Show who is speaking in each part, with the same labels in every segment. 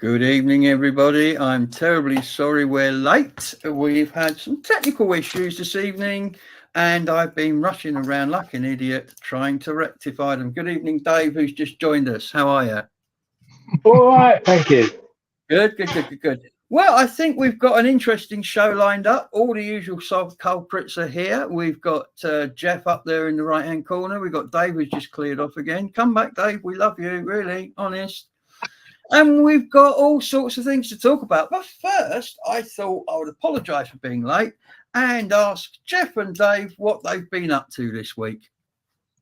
Speaker 1: Good evening, everybody. I'm terribly sorry we're late. We've had some technical issues this evening, and I've been rushing around like an idiot trying to rectify them. Good evening, Dave, who's just joined us. How are you?
Speaker 2: All right, thank you.
Speaker 1: Good. Well, I think we've got an interesting show lined up. All the usual soft culprits are here. We've got Jeff up there in the right-hand corner. We've got Dave, who's just cleared off again. Come back, Dave. We love you, really, honest. And we've got all sorts of things to talk about. But first, I thought I would apologise for being late and ask Jeff and Dave what they've been up to this week.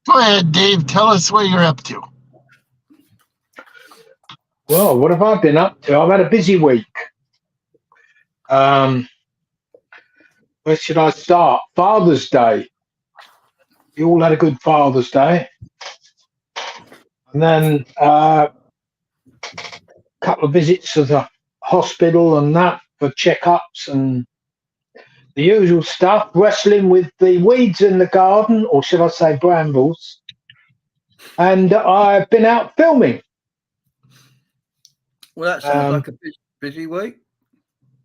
Speaker 3: Go ahead, Dave. Tell us what you're up to.
Speaker 2: Well, what have I been up to? I've had a busy week. Where should I start? Father's Day. You all had a good Father's Day. And then a couple of visits to the hospital and that for checkups and the usual stuff. Wrestling with the weeds in the garden, or should I say brambles. And I've been out filming.
Speaker 1: Well, that sounds like a busy week.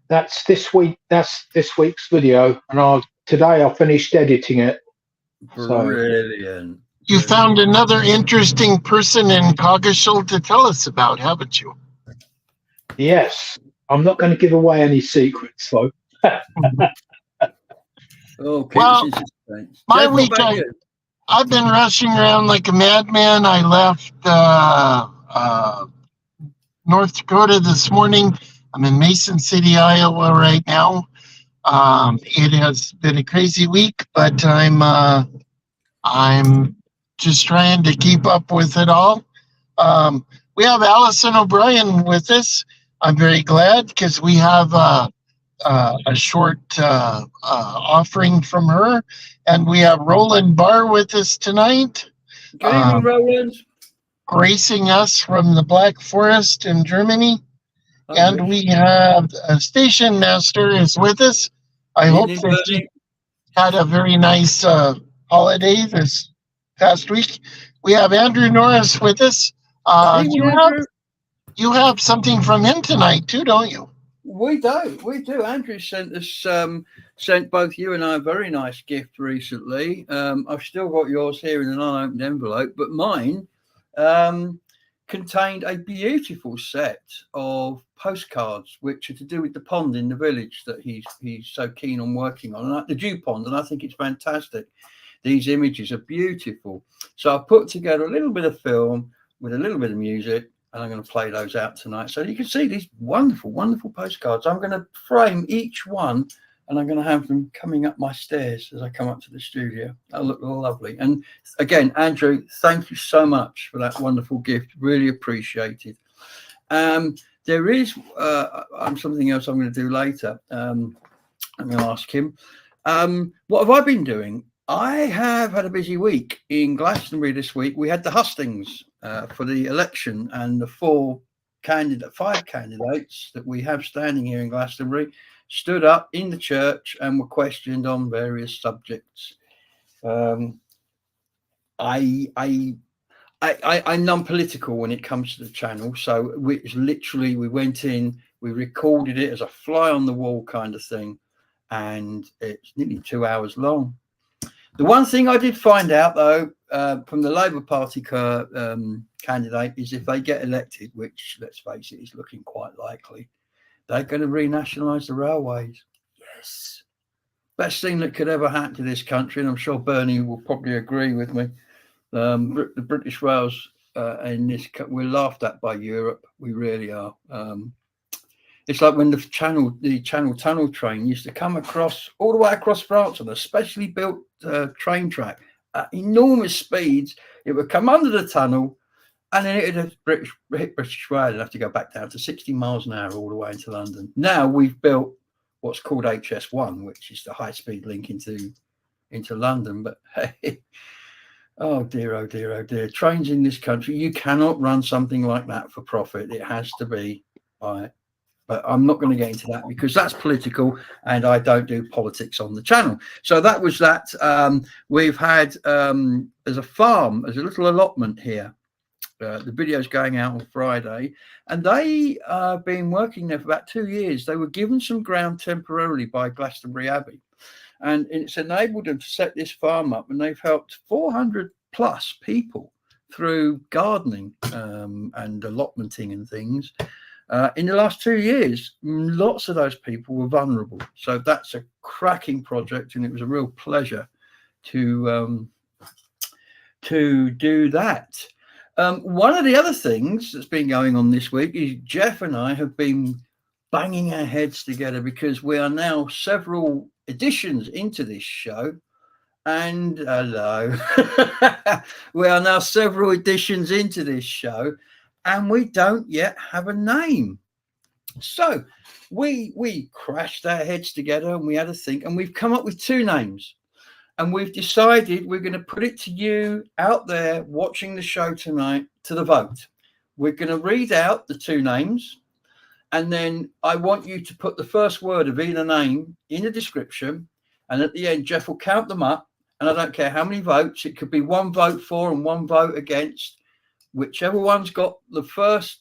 Speaker 2: That's this week. That's this week's video, and today I finished editing it.
Speaker 1: Brilliant.
Speaker 3: You found another interesting person in Coggeshall to tell us about, haven't you?
Speaker 2: Yes, I'm not going to give away any secrets, though.
Speaker 1: Okay.
Speaker 3: Well, my week, I've been rushing around like a madman. I left North Dakota this morning. I'm in Mason City, Iowa right now. It has been a crazy week, but I'm just trying to keep up with it all. We have Allison O'Brien with us. I'm very glad because we have a short offering from her, and we have Roland Barr with us tonight.
Speaker 1: Good evening, Roland.
Speaker 3: Gracing us from the Black Forest in Germany. And we have a station master is with us. I hope that you had a very nice holiday this past week. We have Andrew Norris with us. You have something from him tonight too, don't you?
Speaker 1: We do. Andrew sent us sent both you and I a very nice gift recently. I've still got yours here in an unopened envelope, but mine contained a beautiful set of postcards which are to do with the pond in the village that he's so keen on working on, the dew pond, and I think it's fantastic. These images are beautiful. So I put together a little bit of film with a little bit of music, and I'm going to play those out tonight so you can see these wonderful postcards. I'm going to frame each one, and I'm going to have them coming up my stairs as I come up to the studio. That'll look lovely. And again, Andrew, thank you so much for that wonderful gift. Really appreciated. There is something else I'm going to do later. I'm going to ask him. What have I been doing? I have had a busy week in Glastonbury this week. We had the hustings for the election, and the five candidates that we have standing here in Glastonbury stood up in the church and were questioned on various subjects. I'm non-political when it comes to the channel, so we went in, we recorded it as a fly on the wall kind of thing, and it's nearly 2 hours long. The one thing I did find out, though, from the Labour Party candidate is if they get elected, which, let's face it, is looking quite likely, they're going to renationalise the railways. Yes. Best thing that could ever happen to this country, and I'm sure Bernie will probably agree with me. The British rails we're laughed at by Europe. We really are. It's like when the Channel Tunnel train used to come across all the way across France on a specially built train track at enormous speeds. It would come under the tunnel, and then it would hit British Rail and have to go back down to 60 miles an hour all the way into London. Now we've built what's called HS1, which is the high-speed link into London. But hey, oh dear. Trains in this country, you cannot run something like that for profit. It has to be by. But I'm not going to get into that because that's political, and I don't do politics on the channel. So that was that. We've had there's a farm, there's a little allotment here The video's going out on Friday, and they have been working there for about 2 years. They were given some ground temporarily by Glastonbury Abbey, and it's enabled them to set this farm up, and they've helped 400 plus people through gardening and allotmenting and things. In the last 2 years, lots of those people were vulnerable. So that's a cracking project, and it was a real pleasure to do that. One of the other things that's been going on this week is Jeff and I have been banging our heads together because we are now several editions into this show. And hello, we are now several editions into this show, and we don't yet have a name. So we crashed our heads together and we had a think, and we've come up with 2 names. And we've decided we're going to put it to you out there watching the show tonight to the vote. We're going to read out the 2 names, and then I want you to put the first word of either name in the description. And at the end, Jeff will count them up. And I don't care how many votes. It could be 1 vote for and 1 vote against. Whichever one's got the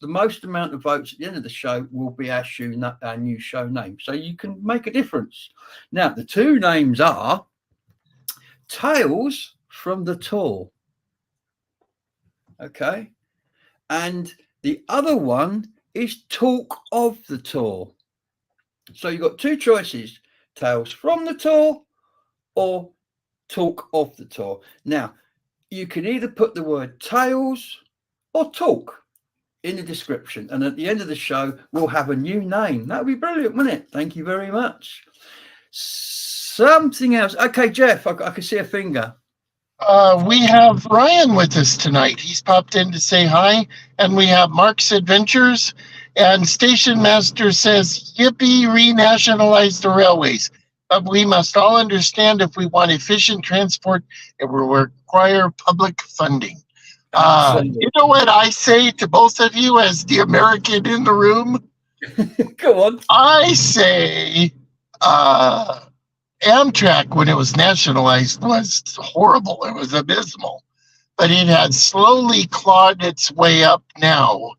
Speaker 1: most amount of votes at the end of the show will be our new show name. So you can make a difference. Now, the 2 names are Tales from the Tour. Okay. And the other one is Talk of the Tour. So you've got 2 choices, Tales from the Tour or Talk of the Tour. Now, you can either put the word Tales or Talk in the description. And at the end of the show, we'll have a new name. That would be brilliant, wouldn't it? Thank you very much. Something else. Okay, Jeff, I can see a finger.
Speaker 3: We have Ryan with us tonight. He's popped in to say hi. And we have Mark's Adventures. And Station Master says, yippee, renationalize the railways. But we must all understand if we want efficient transport, it will require public funding. You know what I say to both of you as the American in the room?
Speaker 1: Go on.
Speaker 3: I say Amtrak, when it was nationalized, was horrible. It was abysmal. But it has slowly clawed its way up now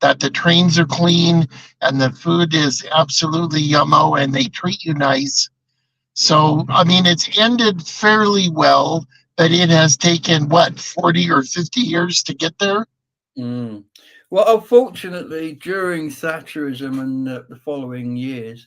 Speaker 3: that the trains are clean and the food is absolutely yummo and they treat you nice. So, I mean, it's ended fairly well, but it has taken, 40 or 50 years to get there?
Speaker 1: Well, unfortunately, during Thatcherism and the following years,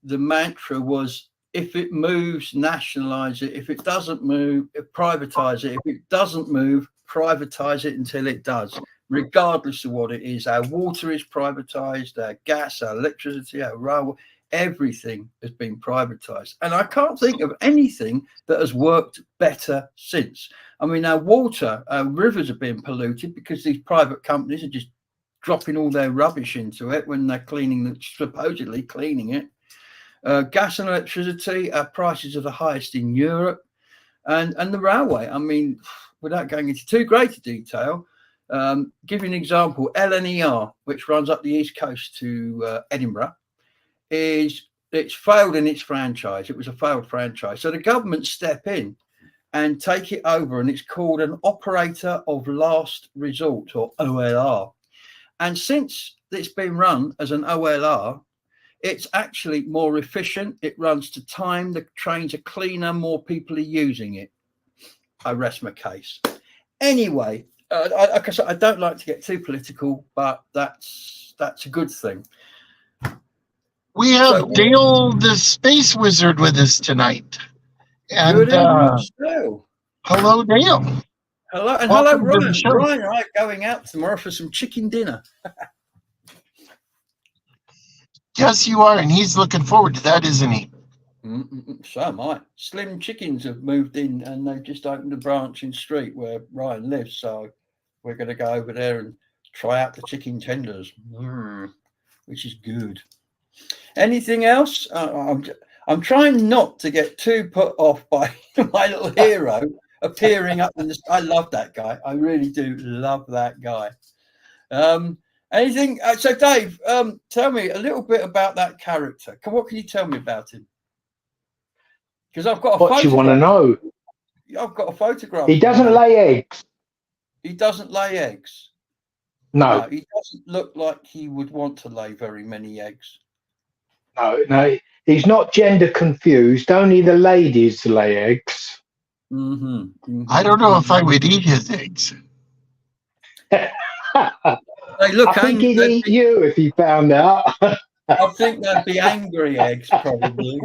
Speaker 1: the mantra was, if it moves, nationalize it. If it doesn't move, privatize it. If it doesn't move, privatize it until it does, regardless of what it is. Our water is privatized, our gas, our electricity, our railway, everything has been privatized. And I can't think of anything that has worked better since. I mean, our water, our rivers have been polluted because these private companies are just dropping all their rubbish into it when they're supposedly cleaning it. Gas and electricity, our prices are the highest in Europe. And the railway, I mean, without going into too great a detail, give you an example, LNER, which runs up the east coast to Edinburgh, it's failed in its franchise. It was a failed franchise. So the government step in and take it over, and it's called an operator of last resort, or OLR. And since it's been run as an OLR, it's actually more efficient. It runs to time. The trains are cleaner. More people are using it. I rest my case. Anyway, like I said, I don't like to get too political, but that's a good thing.
Speaker 3: We have Dale, the space wizard, with us tonight. And
Speaker 1: good evening,
Speaker 3: hello, Dale.
Speaker 1: Hello, and
Speaker 3: Welcome
Speaker 1: hello,
Speaker 3: to the
Speaker 1: Ryan.
Speaker 3: show.
Speaker 1: Ryan and I are going out tomorrow for some chicken dinner.
Speaker 3: Yes, you are, and he's looking forward to that, isn't he?
Speaker 1: So am I. Slim Chickens have moved in, and they've just opened a branch in Street where Ryan lives. So we're going to go over there and try out the chicken tenders, which is good. Anything else? I'm trying not to get too put off by my little hero appearing up in the. I love that guy. I really do love that guy. Anything? So, Dave, tell me a little bit about that character. What can you tell me about him? Because I've got a
Speaker 2: What do you want to know?
Speaker 1: I've got a photograph.
Speaker 2: He doesn't lay eggs.
Speaker 1: He doesn't lay eggs.
Speaker 2: No,
Speaker 1: he doesn't look like he would want to lay very many eggs.
Speaker 2: no. He's not gender confused. Only the ladies lay eggs.
Speaker 3: I don't know if I would eat his eggs.
Speaker 1: They look
Speaker 2: I think
Speaker 1: angry.
Speaker 2: he'd eat you if he found out.
Speaker 1: I think they'd be angry eggs, probably.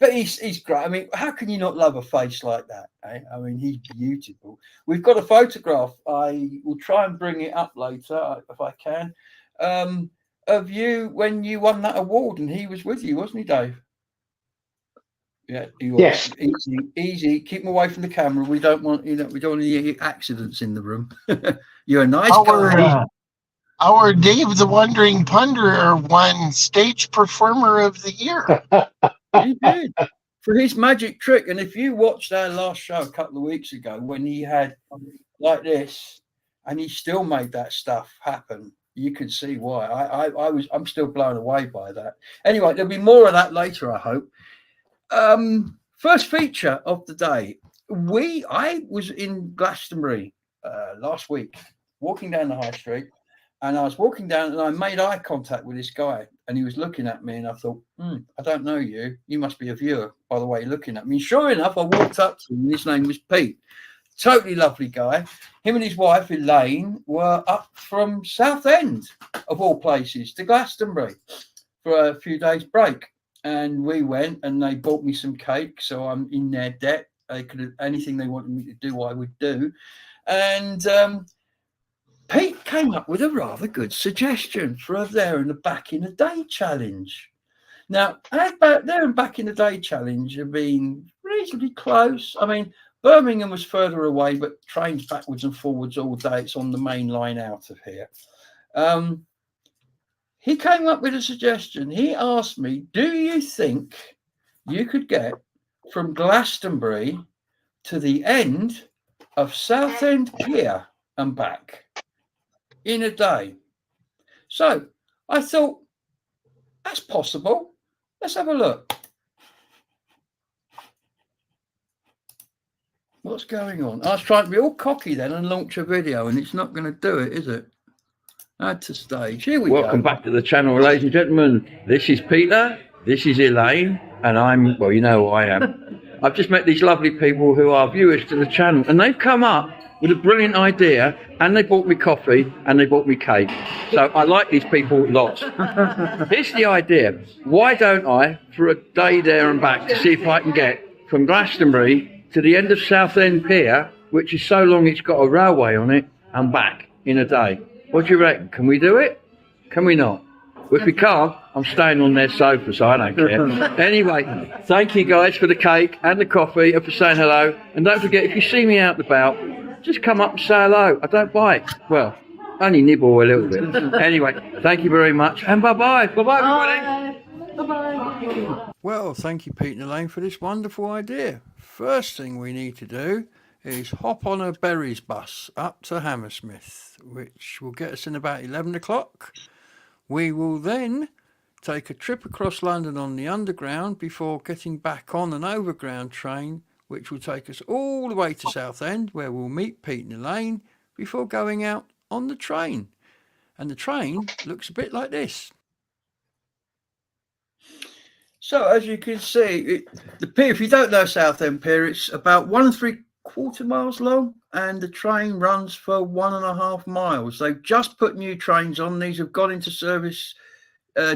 Speaker 1: But he's great. I mean, how can you not love a face like that? Eh? I mean, he's beautiful. We've got a photograph. I will try and bring it up later if I can. Of you when you won that award, and he was with you, wasn't he, Dave? Yeah, he was.
Speaker 2: Yes.
Speaker 1: Easy. Keep him away from the camera. We don't want, we don't want any accidents in the room. You're a nice guy.
Speaker 3: Our Dave the Wandering Ponderer won Stage Performer of the Year.
Speaker 1: He did for his magic trick. And if you watched our last show a couple of weeks ago when he had like this, and he still made that stuff happen, you can see why. I'm still blown away by that. Anyway, there'll be more of that later, I hope. First feature of the day. I was in Glastonbury last week, walking down the high street, and I was walking down and I made eye contact with this guy, and he was looking at me, and I thought, I don't know you. You must be a viewer by the way you're looking at me. Sure enough, I walked up to him, and his name was Pete. Totally lovely guy. Him and his wife Elaine were up from Southend, of all places, to Glastonbury for a few days break. And we went, and they bought me some cake, so I'm in their debt. They could have anything they wanted me to do, I would do. And Pete came up with a rather good suggestion for a There and Back in the Day challenge. Now, There and Back in the Day challenge have been reasonably close. I mean, Birmingham was further away, but trains backwards and forwards all day. It's on the main line out of here. He came up with a suggestion. He asked me, do you think you could get from Glastonbury to the end of Southend Pier and back in a day? So I thought, that's possible. Let's have a look. What's going on? I was trying to be all cocky then and launch a video, and it's not going to do it, is it? Add to stage. Here we go.
Speaker 4: Welcome back to the channel, ladies and gentlemen. This is Peter, this is Elaine, and I'm, well, you know who I am. I've just met these lovely people who are viewers to the channel, and they've come up with a brilliant idea, and they bought me coffee, and they bought me cake. So I like these people lots. Here's the idea. Why don't I, for a day there and back, to see if I can get from Glastonbury to the end of Southend Pier, which is so long it's got a railway on it, and back in a day. What do you reckon? Can we do it? Can we not? Well, if we can't, I'm staying on their sofa, so I don't care. Anyway, thank you guys for the cake and the coffee and for saying hello. And don't forget, if you see me out and about, just come up and say hello. I don't bite. Well, only nibble a little bit. Anyway, thank you very much, and bye-bye. Bye-bye, everybody.
Speaker 1: Bye-bye. Well, thank you, Pete and Elaine, for this wonderful idea. First thing we need to do is hop on a Berries bus up to Hammersmith, which will get us in about 11 o'clock. We will then take a trip across London on the Underground before getting back on an Overground train, which will take us all the way to Southend, where we'll meet Pete and Elaine before going out on the train. And the train looks a bit like this. So as you can see, the pier, if you don't know Southend Pier, it's about 1 3/4 miles long, and the train runs for 1.5 miles. They've just put new trains on. These have gone into service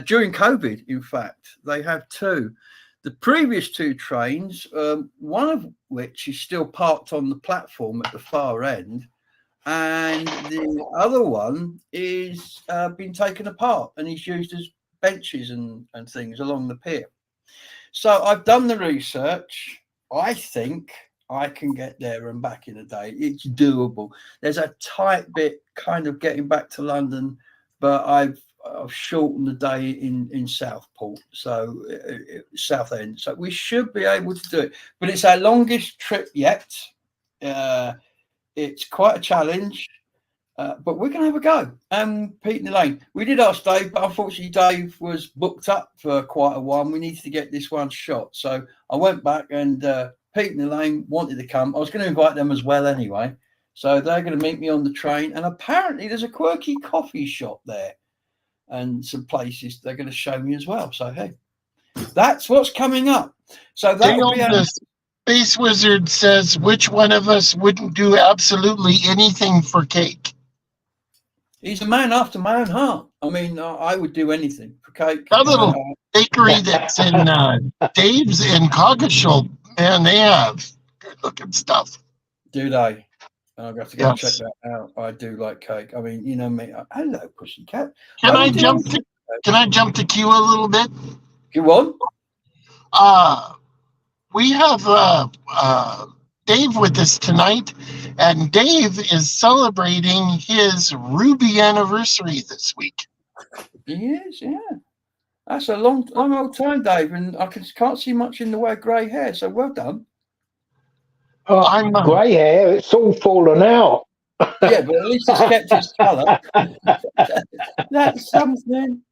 Speaker 1: during COVID. In fact, they have two. The previous two trains, one of which is still parked on the platform at the far end, and the other one is been taken apart and is used as benches and things along the pier. So I've done the research. I think I can get there and back in a day. It's doable. There's a tight bit kind of getting back to London, but I've shortened the day in Southport, so Southend. So we should be able to do it. But it's our longest trip yet. It's quite a challenge, but we're going to have a go. And Pete and Elaine, we did ask Dave, but unfortunately Dave was booked up for quite a while. We needed to get this one shot. So I went back, and Pete and Elaine wanted to come. I was going to invite them as well anyway. So they're going to meet me on the train, and apparently there's a quirky coffee shop there and some places they're going to show me as well. So hey, that's what's coming up. So that'll be
Speaker 3: the Space Wizard says, which one of us wouldn't do absolutely anything for cake?
Speaker 1: He's a man after my own heart. I mean, I would do anything for cake.
Speaker 3: That little bakery that's in Dave's in Coggeshall, man, they have good looking stuff.
Speaker 1: Do they? I've got to go check that out. I do like cake. I mean, you know me. Hello, pussycat.
Speaker 3: Can I jump to Q a little bit?
Speaker 1: Go on.
Speaker 3: We have Dave with us tonight, and Dave is celebrating his Ruby anniversary this week.
Speaker 1: He is, yeah. That's a long old time, Dave, and I can't see much in the way of grey hair. So well done.
Speaker 2: Oh, grey hair, it's all fallen out.
Speaker 1: Yeah, but at least it's kept its colour. That's something.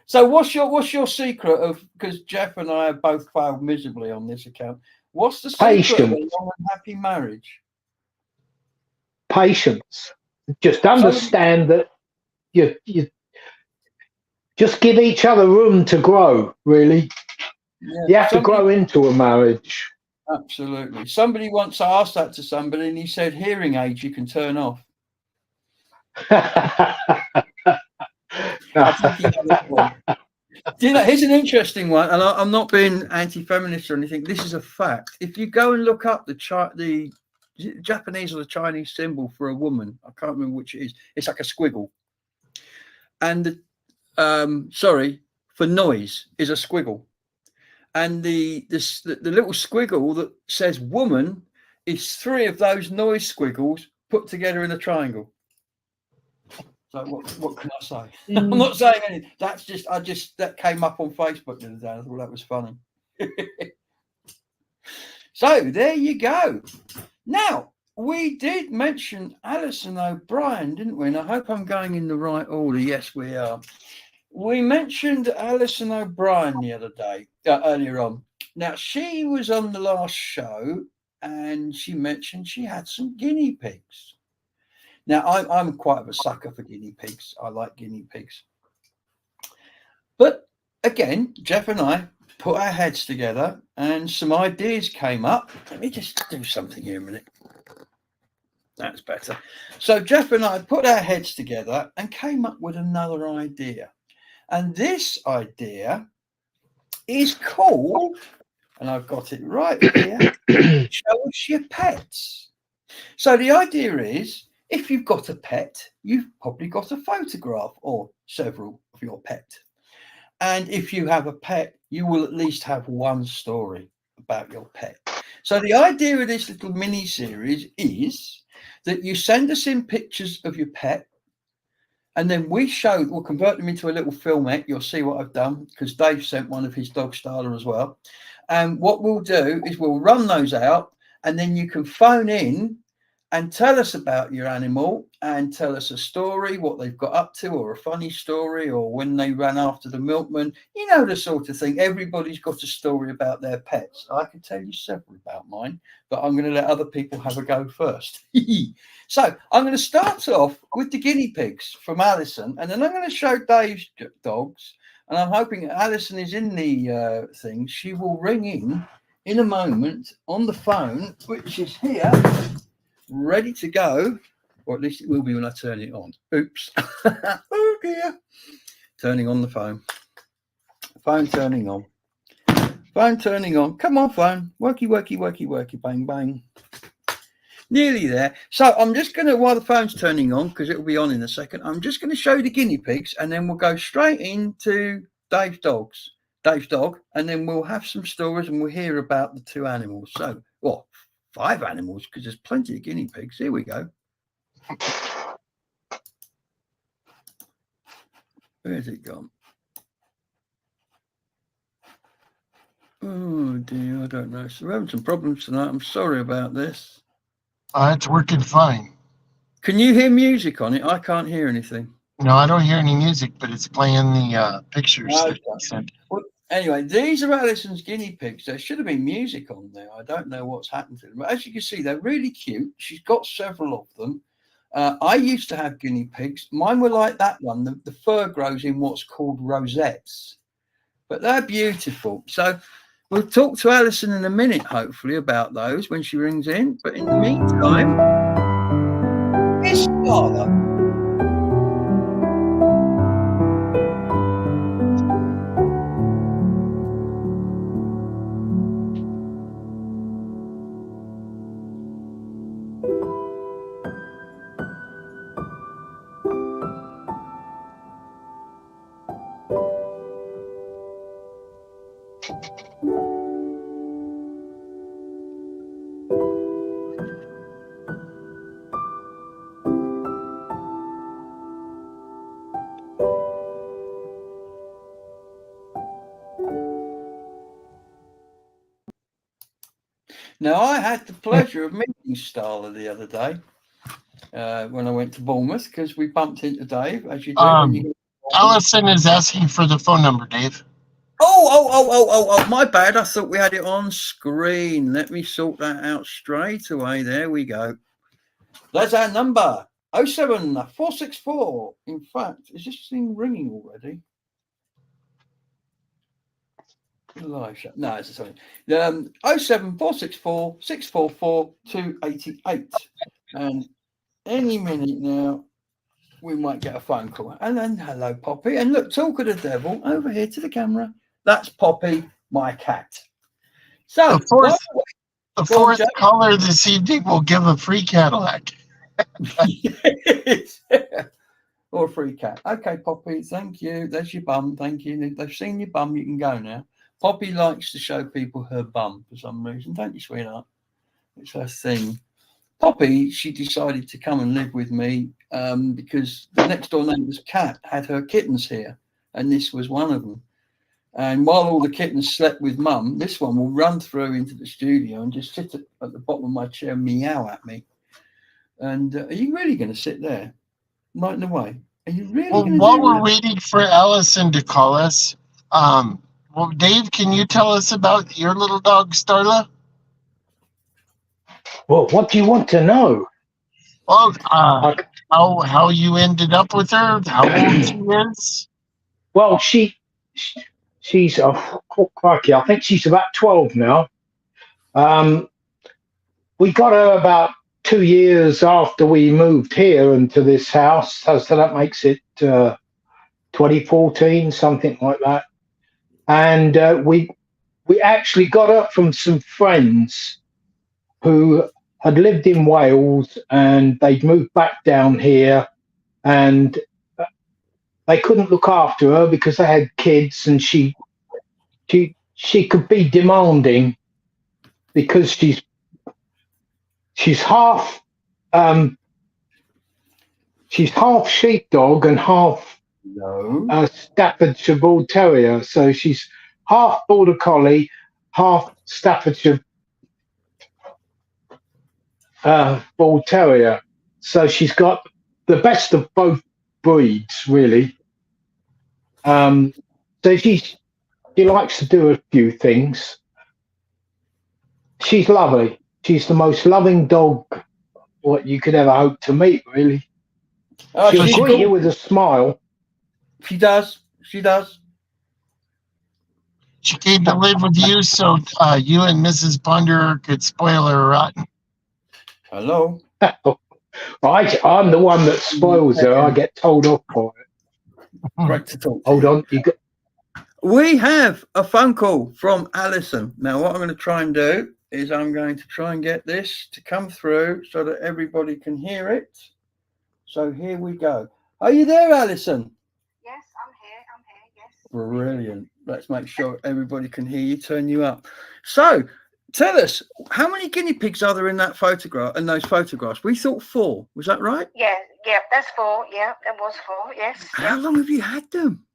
Speaker 1: So what's your secret of, because Jeff and I have both failed miserably on this account, what's the secret of a long and happy marriage?
Speaker 2: Patience. Just understand that you just give each other room to grow, really. Yeah, you have to grow into a marriage.
Speaker 1: Absolutely. Somebody once asked that to somebody, and he said, hearing aids you can turn off. Do you know, here's an interesting one, and I'm not being anti-feminist or anything. This is a fact. If you go and look up the Japanese or the Chinese symbol for a woman, I can't remember which it is. It's like a squiggle, and the for noise is a squiggle, and the little squiggle that says woman is 3 of those noise squiggles put together in a triangle. So what can I say? I'm not saying anything. That's just that came up on Facebook the other day. I thought that was funny. So there you go. Now we did mention Alison O'Brien, didn't we? And I hope I'm going in the right order. Yes, we are. We mentioned Alison O'Brien the other day, earlier on. Now she was on the last show, and she mentioned she had some guinea pigs. Now, I'm quite of a sucker for guinea pigs. I like guinea pigs. But again, Jeff and I put our heads together and some ideas came up. Let me just do something here a minute. That's better. So Jeff and I put our heads together and came up with another idea. And this idea is called, and I've got it right here, Show Us Your Pets. So the idea is, if you've got a pet, you've probably got a photograph or several of your pet. And if you have a pet, you will at least have one story about your pet. So the idea of this little mini series is that you send us in pictures of your pet, and then we'll convert them into a little filmette. You'll see what I've done, because Dave sent one of his dog Starla as well. And what we'll do is we'll run those out, and then you can phone in and tell us about your animal and tell us a story, what they've got up to, or a funny story, or when they ran after the milkman. You know, the sort of thing. Everybody's got a story about their pets. I can tell you several about mine, but I'm going to let other people have a go first. So I'm going to start off with the guinea pigs from Alison, and then I'm going to show Dave's dogs. And I'm hoping Alison is in the thing. She will ring in a moment on the phone, which is here, ready to go, or at least it will be when I turn it on. Oops. Oh dear. Turning on the phone. Phone turning on. Phone turning on. Come on, phone. Worky, worky, worky, worky. Bang, bang. Nearly there. So I'm just going to, while the phone's turning on, because it will be on in a second, I'm just going to show you the guinea pigs, and then we'll go straight into Dave's dog, and then we'll have some stories and we'll hear about the 2 animals. So, 5 animals, because there's plenty of guinea pigs. Here we go. Where's it gone? Oh dear, I don't know. So we're having some problems tonight. I'm sorry about this.
Speaker 3: It's working fine.
Speaker 1: Can you hear music on it? I can't hear anything.
Speaker 3: No, I don't hear any music, but it's playing the pictures that you sent.
Speaker 1: Anyway, these are Alison's guinea pigs. There should have been music on there. I don't know what's happened to them. But as you can see, they're really cute. She's got several of them. I used to have guinea pigs. Mine were like that one. The fur grows in what's called rosettes. But they're beautiful. So we'll talk to Alison in a minute, hopefully, about those when she rings in. But in the meantime, it's Starla. Now, I had the pleasure of meeting Starla the other day when I went to Bournemouth because we bumped into Dave, as you do. When you
Speaker 3: Alison is asking for the phone number, Dave.
Speaker 1: Oh, my bad. I thought we had it on screen. Let me sort that out straight away. There we go. That's our number. 07464. In fact, is this thing ringing already? Live shot. No, it's sorry. 07464 644 288. And any minute now, we might get a phone call. And then, hello, Poppy. And look, talk of the devil over here to the camera. That's Poppy, my cat. So,
Speaker 3: the fourth caller this evening will give a free Cadillac.
Speaker 1: Yes. Or a free cat. Okay, Poppy, thank you. There's your bum. Thank you. They've seen your bum. You can go now. Poppy likes to show people her bum for some reason. Don't you, sweetheart? It's her thing. Poppy, she decided to come and live with me because the next door neighbour's cat had her kittens here, and this was one of them. And while all the kittens slept with Mum, this one will run through into the studio and just sit at the bottom of my chair and meow at me. And are you really going to sit there, night and away? Are you really?
Speaker 3: Well, while we're waiting for Alison to call us, well, Dave, can you tell us about your little dog, Starla?
Speaker 2: Well, what do you want to know?
Speaker 3: Well, how you ended up with her, how old she is?
Speaker 2: Well, she's crikey, I think she's about 12 now. We got her about 2 years after we moved here into this house, so that makes it 2014, something like that. And we actually got her from some friends who had lived in Wales, and they'd moved back down here, and they couldn't look after her because they had kids, and she could be demanding because she's half sheepdog and half Staffordshire Bull Terrier. So she's half Border Collie, half Staffordshire Bull Terrier. So she's got the best of both breeds, really. So she likes to do a few things. She's lovely. She's the most loving dog what you could ever hope to meet, really. She'll greet you with a smile.
Speaker 1: She does. She does.
Speaker 3: She came to live with you so you and Mrs. Ponder could spoil her rotten.
Speaker 1: Hello.
Speaker 2: I'm the one that spoils her. I get told off for it.
Speaker 1: Great to talk.
Speaker 2: Hold on.
Speaker 1: We have a phone call from Alison. Now, what I'm going to try and do is I'm going to try and get this to come through so that everybody can hear it. So here we go. Are you there, Alison?
Speaker 5: Yes, I'm here, yes.
Speaker 1: Brilliant. Let's make sure everybody can hear you, turn you up. So tell us, how many guinea pigs are there in that photograph, in those photographs? We thought 4. Was that right?
Speaker 5: Yeah, that's 4. Yeah, there was 4, yes.
Speaker 1: How long have you had them?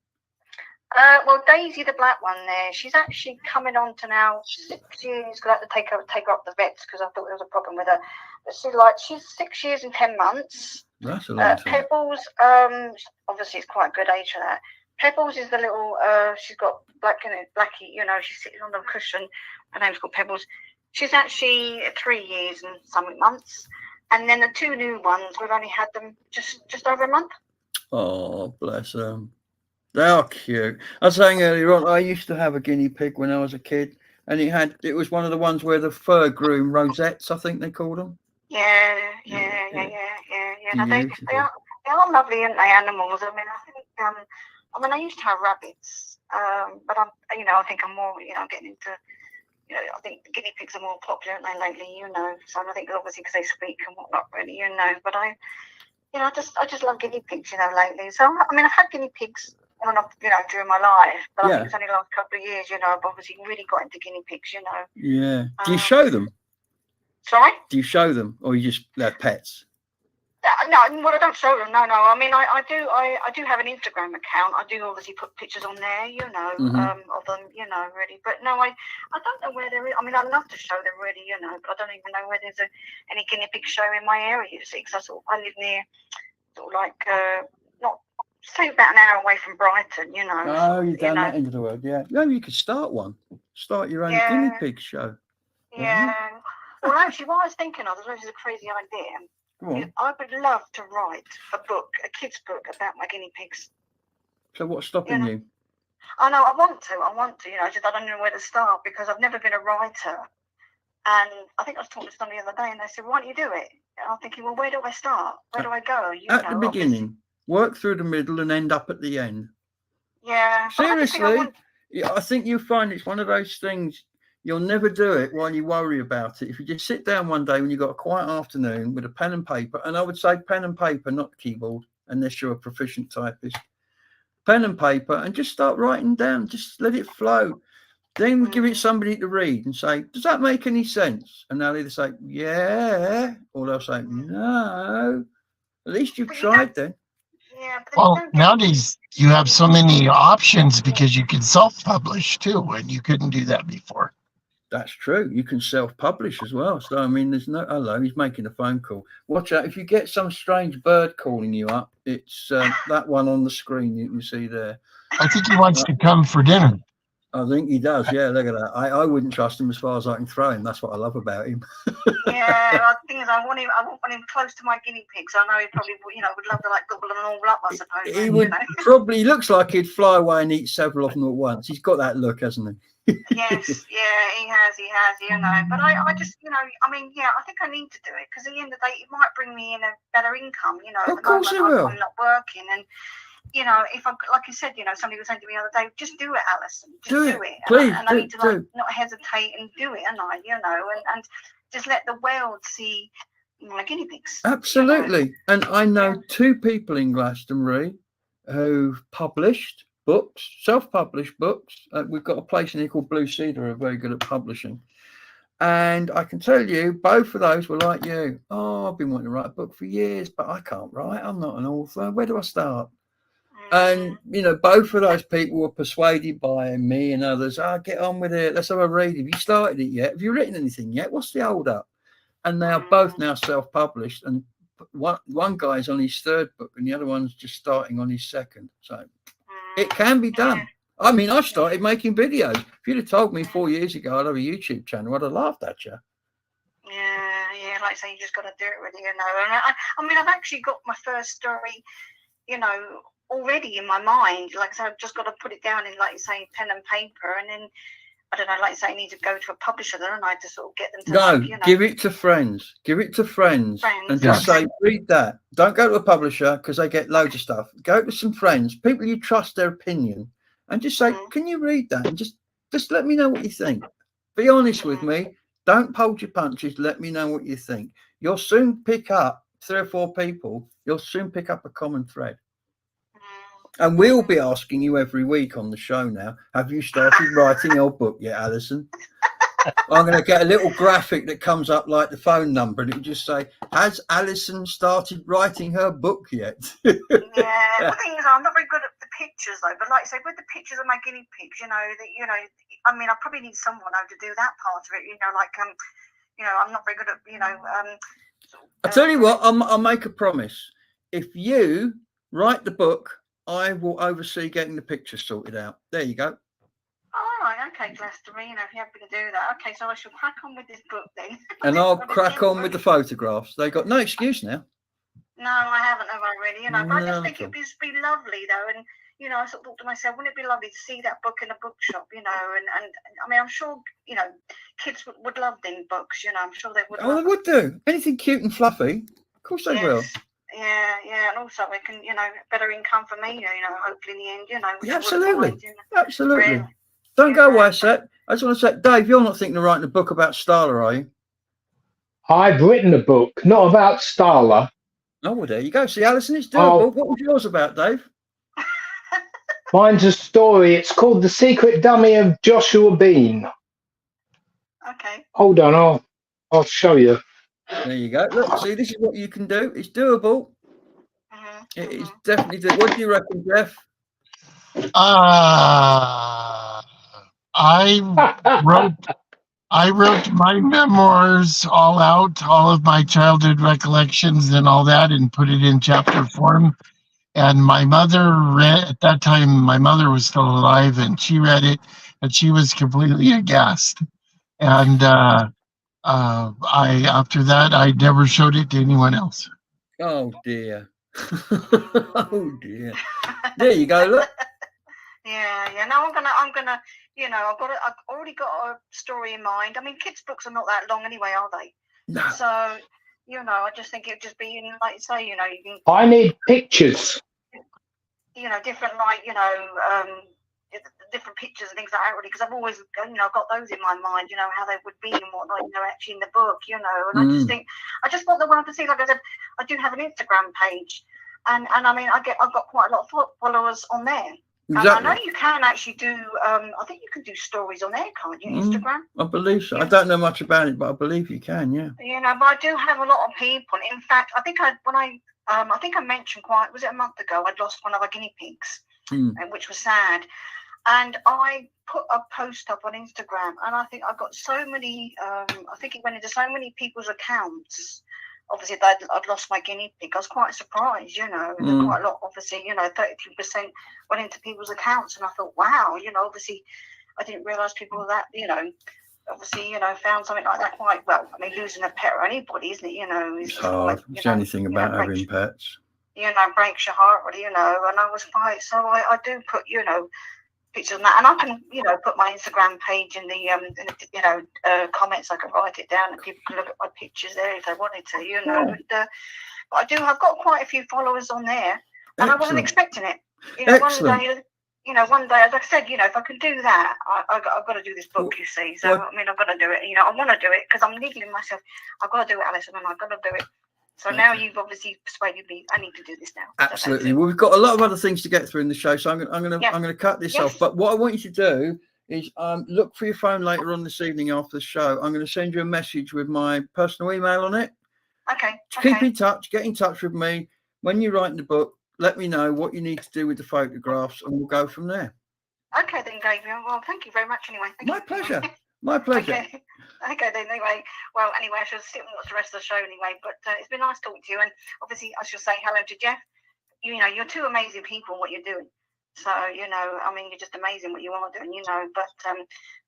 Speaker 5: Well, Daisy, the black one there, she's actually coming on to now 6 years. Gonna have to take her up the vets because I thought there was a problem with her. But she's 6 years and 10 months.
Speaker 1: That's a long time.
Speaker 5: Pebbles, obviously it's quite a good age for that. Pebbles is the little. She's got blackie. You know, she's sitting on the cushion. Her name's called Pebbles. She's actually 3 years and some months. And then the 2 new ones, we've only had them just over a month.
Speaker 1: Oh, bless them. They are cute. I was saying earlier on, I used to have a guinea pig when I was a kid, and it was one of the ones where the fur grew in rosettes, I think they called them.
Speaker 5: Yeah. No, they are lovely, aren't they, animals? I mean, I used to have rabbits, but I think I'm more, getting into, I think the guinea pigs are more popular, aren't they, lately, So I think obviously because they speak and whatnot, really, But I just love guinea pigs, lately. So I mean, I've had guinea pigs on and off, during my life, but I think it's only the last couple of years, I've obviously really got into guinea pigs,
Speaker 1: Yeah. Do you show them?
Speaker 5: Sorry?
Speaker 1: Do you show them, or you just have pets?
Speaker 5: No, well, I don't show them. No. I mean, I do have an Instagram account. I do obviously put pictures on there, of them, really. But no, I don't know where they're. I mean, I'd love to show them, really, but I don't even know where there's any guinea pig show in my area. You see, because I live near, sort of like, not say about an hour away from Brighton,
Speaker 1: Oh, you've done that into the world, yeah. No, you could start one. Start your own guinea pig show.
Speaker 5: Yeah. Well, actually, what I was thinking of, this is a crazy idea. I would love to write a kid's book about my guinea pigs.
Speaker 1: So what's stopping you?
Speaker 5: I know, I want to, I don't know where to start because I've never been a writer. And I think I was talking to somebody the other day and they said, why don't you do it? And I'm thinking, well, where do I start? Where do I go?
Speaker 1: At the beginning, work through the middle and end up at the end.
Speaker 5: Yeah.
Speaker 1: Seriously, I think you'll find it's one of those things. You'll never do it while you worry about it. If you just sit down one day when you've got a quiet afternoon with a pen and paper, and I would say pen and paper, not keyboard, unless you're a proficient typist, pen and paper, and just start writing down, just let it flow. Then give it somebody to read and say, does that make any sense? And they'll either say, yeah, or they'll say, no. At least you've tried then.
Speaker 5: Yeah,
Speaker 3: well, nowadays you have so many options because you can self-publish too, and you couldn't do that before.
Speaker 1: That's true. You can self-publish as well. So, I mean, there's no... Hello, he's making a phone call. Watch out. If you get some strange bird calling you up, it's that one on the screen you can see there.
Speaker 3: I think he wants to come for dinner.
Speaker 1: I think he does. Yeah, look at that. I wouldn't trust him as far as I can throw him. That's what I love about him.
Speaker 5: Yeah, the thing is, I want him close to my guinea pigs. I know he probably, would love to like gobble them all up, I suppose.
Speaker 1: He would probably, looks like he'd fly away and eat several of them at once. He's got that look, hasn't he?
Speaker 5: Yes, yeah, he has, But I just, I think I need to do it because at the end of the day, it might bring me in a better income,
Speaker 1: Of course it will.
Speaker 5: I'm not working and, if I, like you said, somebody was saying to me the other day, just do it, Alison. Just do it.
Speaker 1: Please,
Speaker 5: and I need to not hesitate and do it, and and just let the world see my guinea pigs.
Speaker 1: Absolutely. And I know 2 people in Glastonbury who've published books, self-published books. We've got a place in here called Blue Cedar, who are very good at publishing. And I can tell you, both of those were like you. Oh, I've been wanting to write a book for years, but I can't write. I'm not an author. Where do I start? And, both of those people were persuaded by me and others. Get on with it. Let's have a read. Have you started it yet? Have you written anything yet? What's the hold up? And they are both now self-published. And one guy's on his 3rd book and the other one's just starting on his 2nd. So it can be done. I mean, I started making videos. If you'd have told me 4 years ago I'd have a YouTube channel, I'd have laughed at you.
Speaker 5: Yeah, like I say, you just got to do it, really, And I've actually got my first story, already in my mind. Like I said, I've just got to put it down in, like you say, pen and paper, and then I don't know, like I say, I need to go to a publisher then, and I to sort of get them to
Speaker 1: give it to friends. Give it to friends. And just say, read that. Don't go to a publisher because they get loads of stuff. Go to some friends, people you trust their opinion, and just say, can you read that? And just let me know what you think. Be honest with me. Don't hold your punches. Let me know what you think. You'll soon pick up 3 or 4 people. You'll soon pick up a common thread. And we'll be asking you every week on the show now, have you started writing your book yet, Alison? I'm going to get a little graphic that comes up like the phone number, and it'll just say, has Alison started writing her book yet?
Speaker 5: Yeah, the thing is, I'm not very good at the pictures, though. But like I say, with the pictures of my guinea pigs, I probably need someone to do that part of it. I'm not very good at,
Speaker 1: I'll tell you what, I'll make a promise. If you write the book I will oversee getting the pictures sorted out. There you go.
Speaker 5: All right, okay, Lester, if you're happy to do that. Okay, so I shall crack on with this book then.
Speaker 1: And I'll crack on with the photographs. They got no excuse now.
Speaker 5: No, I haven't, have I really? But I just think
Speaker 1: No.
Speaker 5: it'd be lovely though, and I sort of thought to myself, wouldn't it be lovely to see that book in a bookshop, and I mean, I'm sure, kids would love them books, I'm sure they would.
Speaker 1: Oh, they would do. Anything cute and fluffy. Of course they will.
Speaker 5: Yeah, and also it can, better income for me, hopefully in the end,
Speaker 1: Yeah, absolutely.
Speaker 5: Mind,
Speaker 1: Absolutely.
Speaker 5: Really.
Speaker 1: Don't go away, Seth. I just want to say, Dave, you're not thinking of writing a book about Starla, are you?
Speaker 2: I've written a book, not about Starla.
Speaker 1: Oh, well, there you go. See, Alison, it's doable. What was yours about, Dave?
Speaker 2: Mine's a story. It's called The Secret Dummy of Joshua Bean.
Speaker 5: Okay.
Speaker 2: Hold on, I'll show you.
Speaker 1: There you go. Look, see, this is what you can do. It's doable. It is definitely doable. What do you reckon, Jeff?
Speaker 3: I wrote my memoirs all out, all of my childhood recollections and all that, and put it in chapter form. And my mother read, at that time, my mother was still alive, and she read it, and she was completely aghast. And after that, I never showed it to anyone else.
Speaker 1: Oh, dear. Oh, dear. There you go. Look.
Speaker 5: Yeah. No, I'm gonna. I've already got a story in mind. I mean, kids' books are not that long anyway, are they?
Speaker 1: No.
Speaker 5: So, I just think it'd just be, like you say, you can.
Speaker 2: I need pictures.
Speaker 5: Different, different pictures and things like that, really, because I've always, got those in my mind, how they would be and whatnot, actually in the book, and I just think, I just want the world to see, like I said, I do have an Instagram page, and I mean, I've got quite a lot of followers on there.
Speaker 1: Exactly.
Speaker 5: And I know you can actually do, I think you can do stories on there, can't you, Instagram?
Speaker 1: I believe so.
Speaker 5: Yeah.
Speaker 1: I don't know much about it, but I believe you can, yeah.
Speaker 5: But I do have a lot of people. In fact, I think I mentioned was it a month ago, I'd lost one of our guinea pigs, which was sad. And I put a post up on Instagram, and I think I got so many, I think it went into so many people's accounts. Obviously, I'd lost my guinea pig. I was quite surprised, quite a lot, obviously, 32% went into people's accounts. And I thought, wow, obviously, I didn't realise people that, obviously, found something like that quite well. I mean, losing a pet or anybody, isn't it?
Speaker 1: It's hard. It's the only thing about having pets.
Speaker 5: Breaks your heart, really, and I was quite, so I do put, pictures on that, and I can, put my Instagram page in the, comments. I can write it down, and people can look at my pictures there if they wanted to, but I've got quite a few followers on there, and I wasn't expecting it. One day, as I said, if I can do that, I've got to do this book, you see. So, I mean, I've got to do it. I want to do it because I'm niggling myself. I've got to do it, Alison, and I've got to do it. So now you've obviously persuaded me. I need to do this now.
Speaker 1: Absolutely. Well, we've got a lot of other things to get through in the show, so I'm going to cut this off. But what I want you to do is look for your phone later on this evening after the show. I'm going to send you a message with my personal email on it.
Speaker 5: Okay.
Speaker 1: Keep in touch. Get in touch with me when you're writing the book. Let me know what you need to do with the photographs, and we'll go from there.
Speaker 5: Okay, then, Gabriel. Well, thank you very much. Anyway,
Speaker 1: My pleasure. My pleasure.
Speaker 5: Okay, then. Anyway, I shall sit and watch the rest of the show anyway. But it's been nice talking to you, and obviously, I shall say hello to Jeff. You're two amazing people. What you're doing. So I mean, you're just amazing what you are doing. But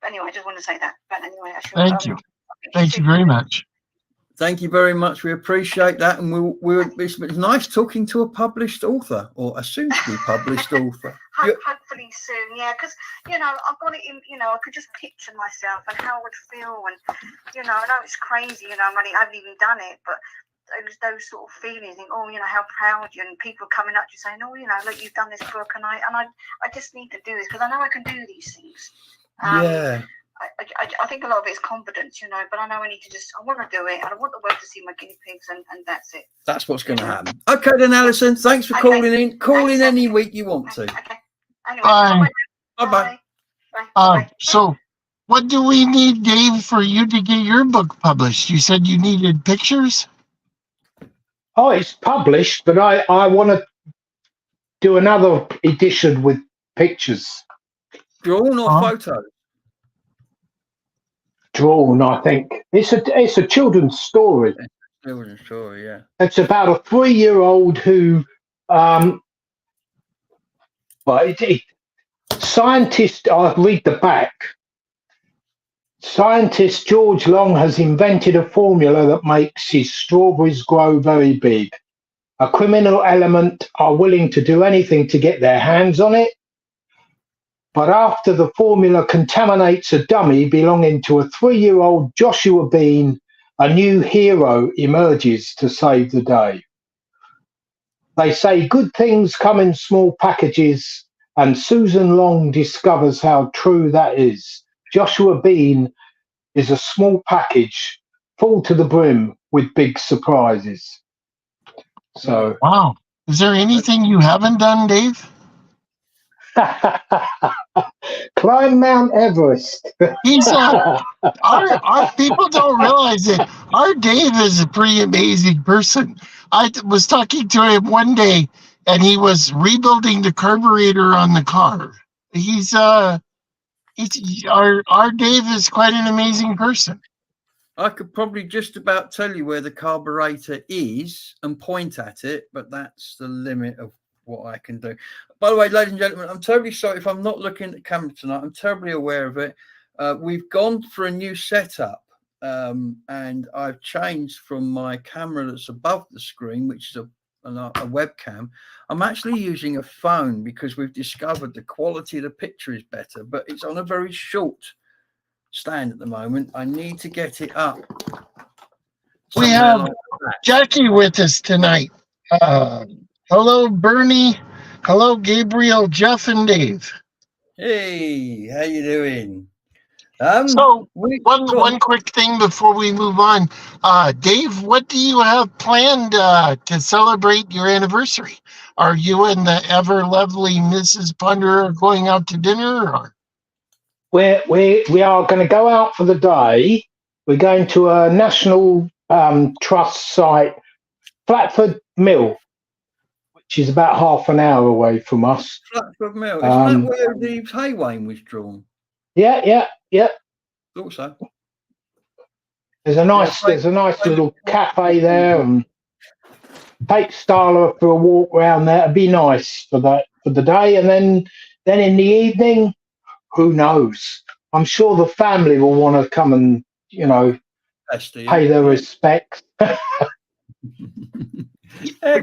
Speaker 5: anyway, I just want to say that. But anyway, I shall.
Speaker 3: Thank you. Thank you very much.
Speaker 1: Thank you very much. We appreciate that, and it's nice talking to a published author or a soon-to-be published author.
Speaker 5: Hopefully soon, yeah. Because I've got it in. I could just picture myself and how I would feel, and I know it's crazy. I haven't even done it, but those sort of feelings. Think, how proud you, and people coming up to you saying, look, you've done this book, and I just need to do this because I know I can do these things.
Speaker 1: Yeah.
Speaker 5: I think a lot of it is confidence, but I know I need to I want to do it, and I want the world to see my guinea pigs, and that's it.
Speaker 1: That's what's going to happen. Okay, then, Alison, thanks for calling in. Call in any week you want to.
Speaker 5: Okay. Anyway,
Speaker 3: Bye.
Speaker 1: Bye-bye.
Speaker 5: Bye.
Speaker 3: So, what do we need, Dave, for you to get your book published? You said you needed pictures?
Speaker 2: Oh, it's published, but I want to do another edition with pictures.
Speaker 1: Drawn or photos?
Speaker 2: Drawn, I think. It's a children's story.
Speaker 1: Children's story, yeah.
Speaker 2: It's about a 3-year-old who But scientists, I read the back. Scientist George Long has invented a formula that makes his strawberries grow very big. A criminal element are willing to do anything to get their hands on it. But after the formula contaminates a dummy belonging to a 3-year-old Joshua Bean, a new hero emerges to save the day. They say good things come in small packages, and Susan Long discovers how true that is. Joshua Bean is a small package full to the brim with big surprises. So,
Speaker 3: Wow. Is there anything you haven't done, Dave?
Speaker 2: climb Mount Everest.
Speaker 3: He's our people don't realize it. Our Dave is a pretty amazing person. I was talking to him one day, and he was rebuilding the carburetor on the car. He's our Dave is quite an amazing person.
Speaker 1: I could probably just about tell you where the carburetor is and point at it, but that's the limit of what I can do. By the way, ladies and gentlemen, I'm terribly sorry if I'm not looking at the camera tonight. I'm terribly aware of it. We've gone for a new setup, and I've changed from my camera that's above the screen, which is a webcam. I'm actually using a phone because we've discovered the quality of the picture is better, but it's on a very short stand at the moment. I need to get it up.
Speaker 3: We have Jackie with us tonight. Hello, Bernie. Hello, Gabriel, Jeff, and Dave.
Speaker 1: Hey, how you doing?
Speaker 3: So one quick thing before we move on. Dave, what do you have planned to celebrate your anniversary? Are you and the ever lovely Mrs. Ponderer going out to dinner? Or?
Speaker 2: We are going to go out for the day. We're going to a National Trust site, Flatford Mill, which is about half an hour away from us.
Speaker 1: Flatford Mill. Isn't that where the Haywain was drawn?
Speaker 2: Yeah.
Speaker 1: Thought so.
Speaker 2: There's a nice little cafe there, and take Starla for a walk around there. It'd be nice for the day, and then in the evening, who knows? I'm sure the family will want to come and pay their respects.
Speaker 3: The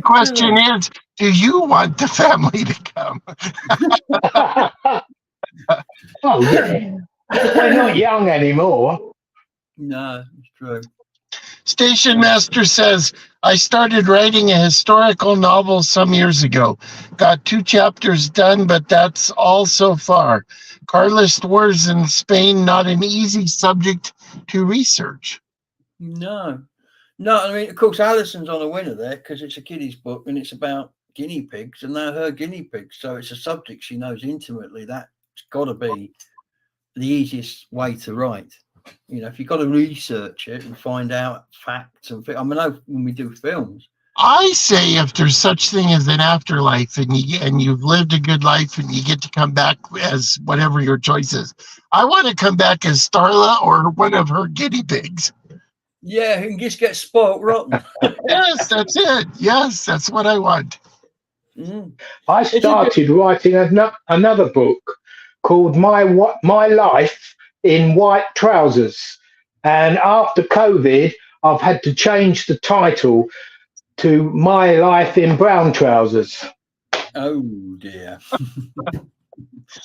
Speaker 3: question is, do you want the family to come?
Speaker 2: Oh yeah. We're not young anymore.
Speaker 1: No, it's true.
Speaker 3: Station Master says, I started writing a historical novel some years ago. Got 2 chapters done, but that's all so far. Carlist wars in Spain, not an easy subject to research.
Speaker 1: No, I mean, of course, Alison's on a winner there because it's a kiddies book and it's about guinea pigs, and they're her guinea pigs. So it's a subject she knows intimately. That's got to be the easiest way to write. If you've got to research it and find out facts and I know when we do films.
Speaker 3: I say if there's such thing as an afterlife and you've lived a good life and you get to come back as whatever your choice is, I want to come back as Starla or one of her guinea pigs.
Speaker 1: Yeah, and just get spoiled rotten.
Speaker 3: Yes, that's it. Yes, that's what I want.
Speaker 2: I started writing another book called My Life in White Trousers, and after COVID, I've had to change the title to My Life in Brown Trousers.
Speaker 1: Oh dear.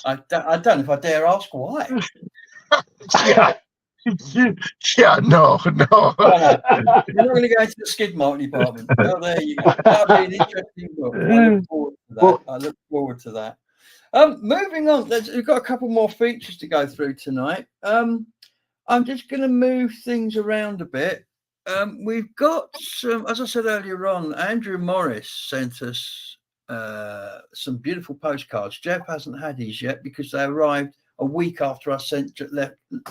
Speaker 1: I don't know if I dare ask why.
Speaker 3: Yeah, no.
Speaker 1: You're not going to go into the skid mark department. Oh, there you go. That'll be an interesting book. I look forward to that. Moving on, we've got a couple more features to go through tonight. I'm just going to move things around a bit. We've got some, as I said earlier on, Andrew Morris sent us some beautiful postcards. Jeff hasn't had his yet because they arrived a week after I sent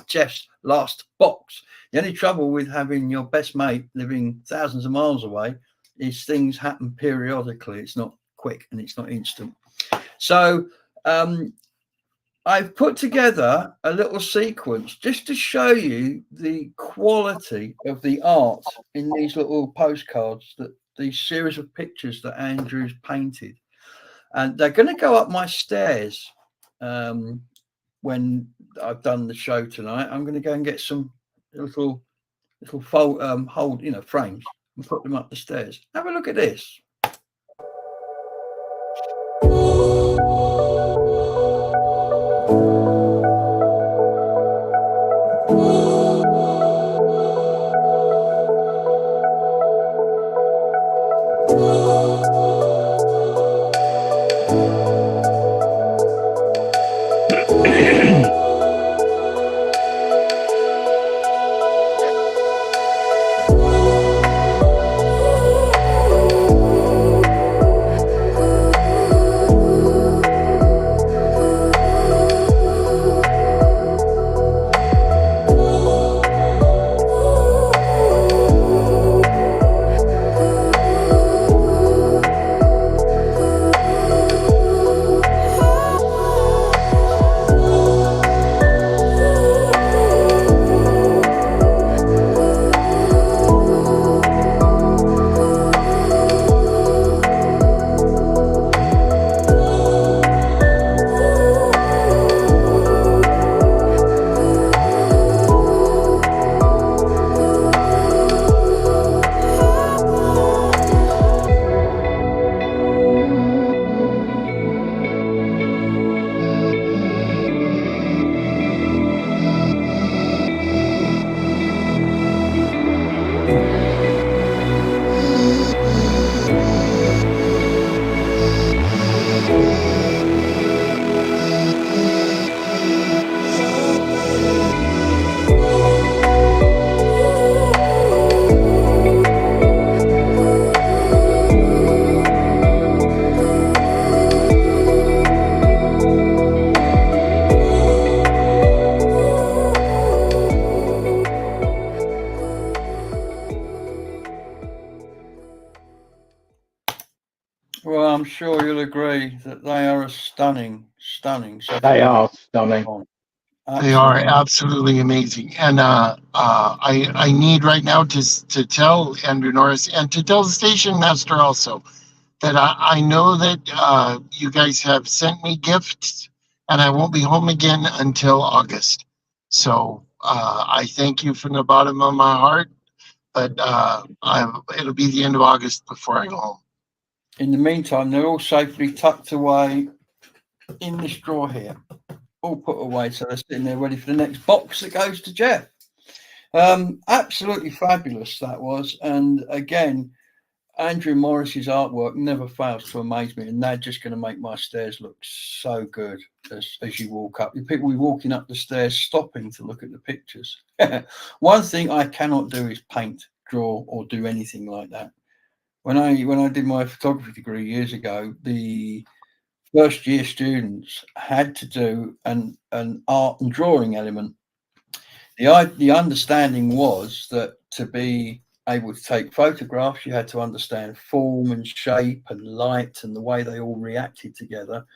Speaker 1: Jeff's last box. The only trouble with having your best mate living thousands of miles away is things happen periodically. It's not quick and it's not instant. So I've put together a little sequence just to show you the quality of the art in these little postcards, these series of pictures that Andrew's painted. and they're going to go up my stairs when I've done the show tonight. I'm going to go and get some little hold, frames, and put them up the stairs. Have a look at this. Well, I'm sure you'll agree that they are a stunning.
Speaker 2: They are stunning.
Speaker 3: They are absolutely amazing, and I need right now to tell Andrew Norris and to tell the station master also that I know that you guys have sent me gifts, and I won't be home again until August. So I thank you from the bottom of my heart, but it'll be the end of August before I go home.
Speaker 1: In the meantime, they're all safely tucked away in this drawer here, all put away, so they're sitting there ready for the next box that goes to Jeff. Absolutely fabulous that was, and again, Andrew Morris's artwork never fails to amaze me, and they're just going to make my stairs look so good as you walk up. People will be walking up the stairs stopping to look at the pictures. One thing I cannot do is paint, draw, or do anything like that. When I did my photography degree years ago, the first year students had to do an art and drawing element. The understanding was that to be able to take photographs, you had to understand form and shape and light and the way they all reacted together.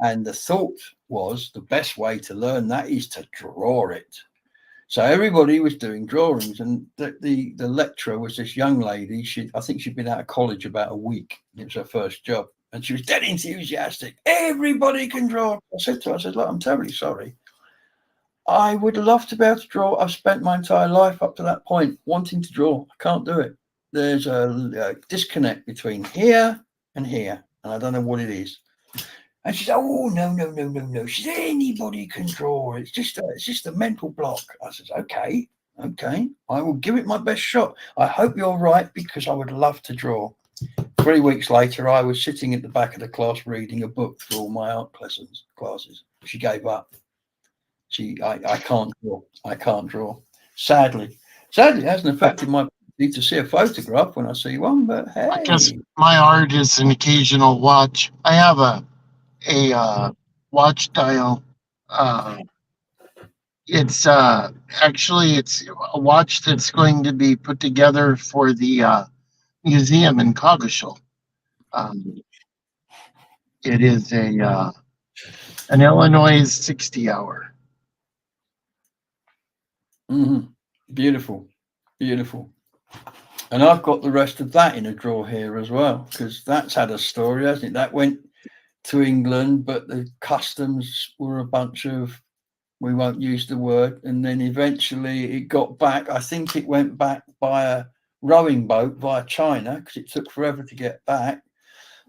Speaker 1: And the thought was the best way to learn that is to draw it. So everybody was doing drawings, and the lecturer was this young lady. I think she'd been out of college about a week. It was her first job, and she was dead enthusiastic. Everybody can draw. I said to her, look, I'm terribly sorry. I would love to be able to draw. I've spent my entire life up to that point wanting to draw. I can't do it. There's a disconnect between here and here, and I don't know what it is. And she said, oh, no. She said, anybody can draw. It's just a mental block. I said, okay. I will give it my best shot. I hope you're right, because I would love to draw. 3 weeks later, I was sitting at the back of the class reading a book for all my art classes. She gave up. I can't draw. I can't draw. Sadly, it hasn't affected my ability to see a photograph when I see one, but hey.
Speaker 3: I guess my art is an occasional watch. I have a watch dial. It's actually it's a watch that's going to be put together for the museum in Coggeshall. It is an Illinois 60 hour.
Speaker 1: Mm-hmm. Beautiful. And I've got the rest of that in a drawer here as well, because that's had a story, hasn't it? That went to England, but the customs were a bunch of, we won't use the word, and then eventually it got back. I think it went back by a rowing boat via China because it took forever to get back.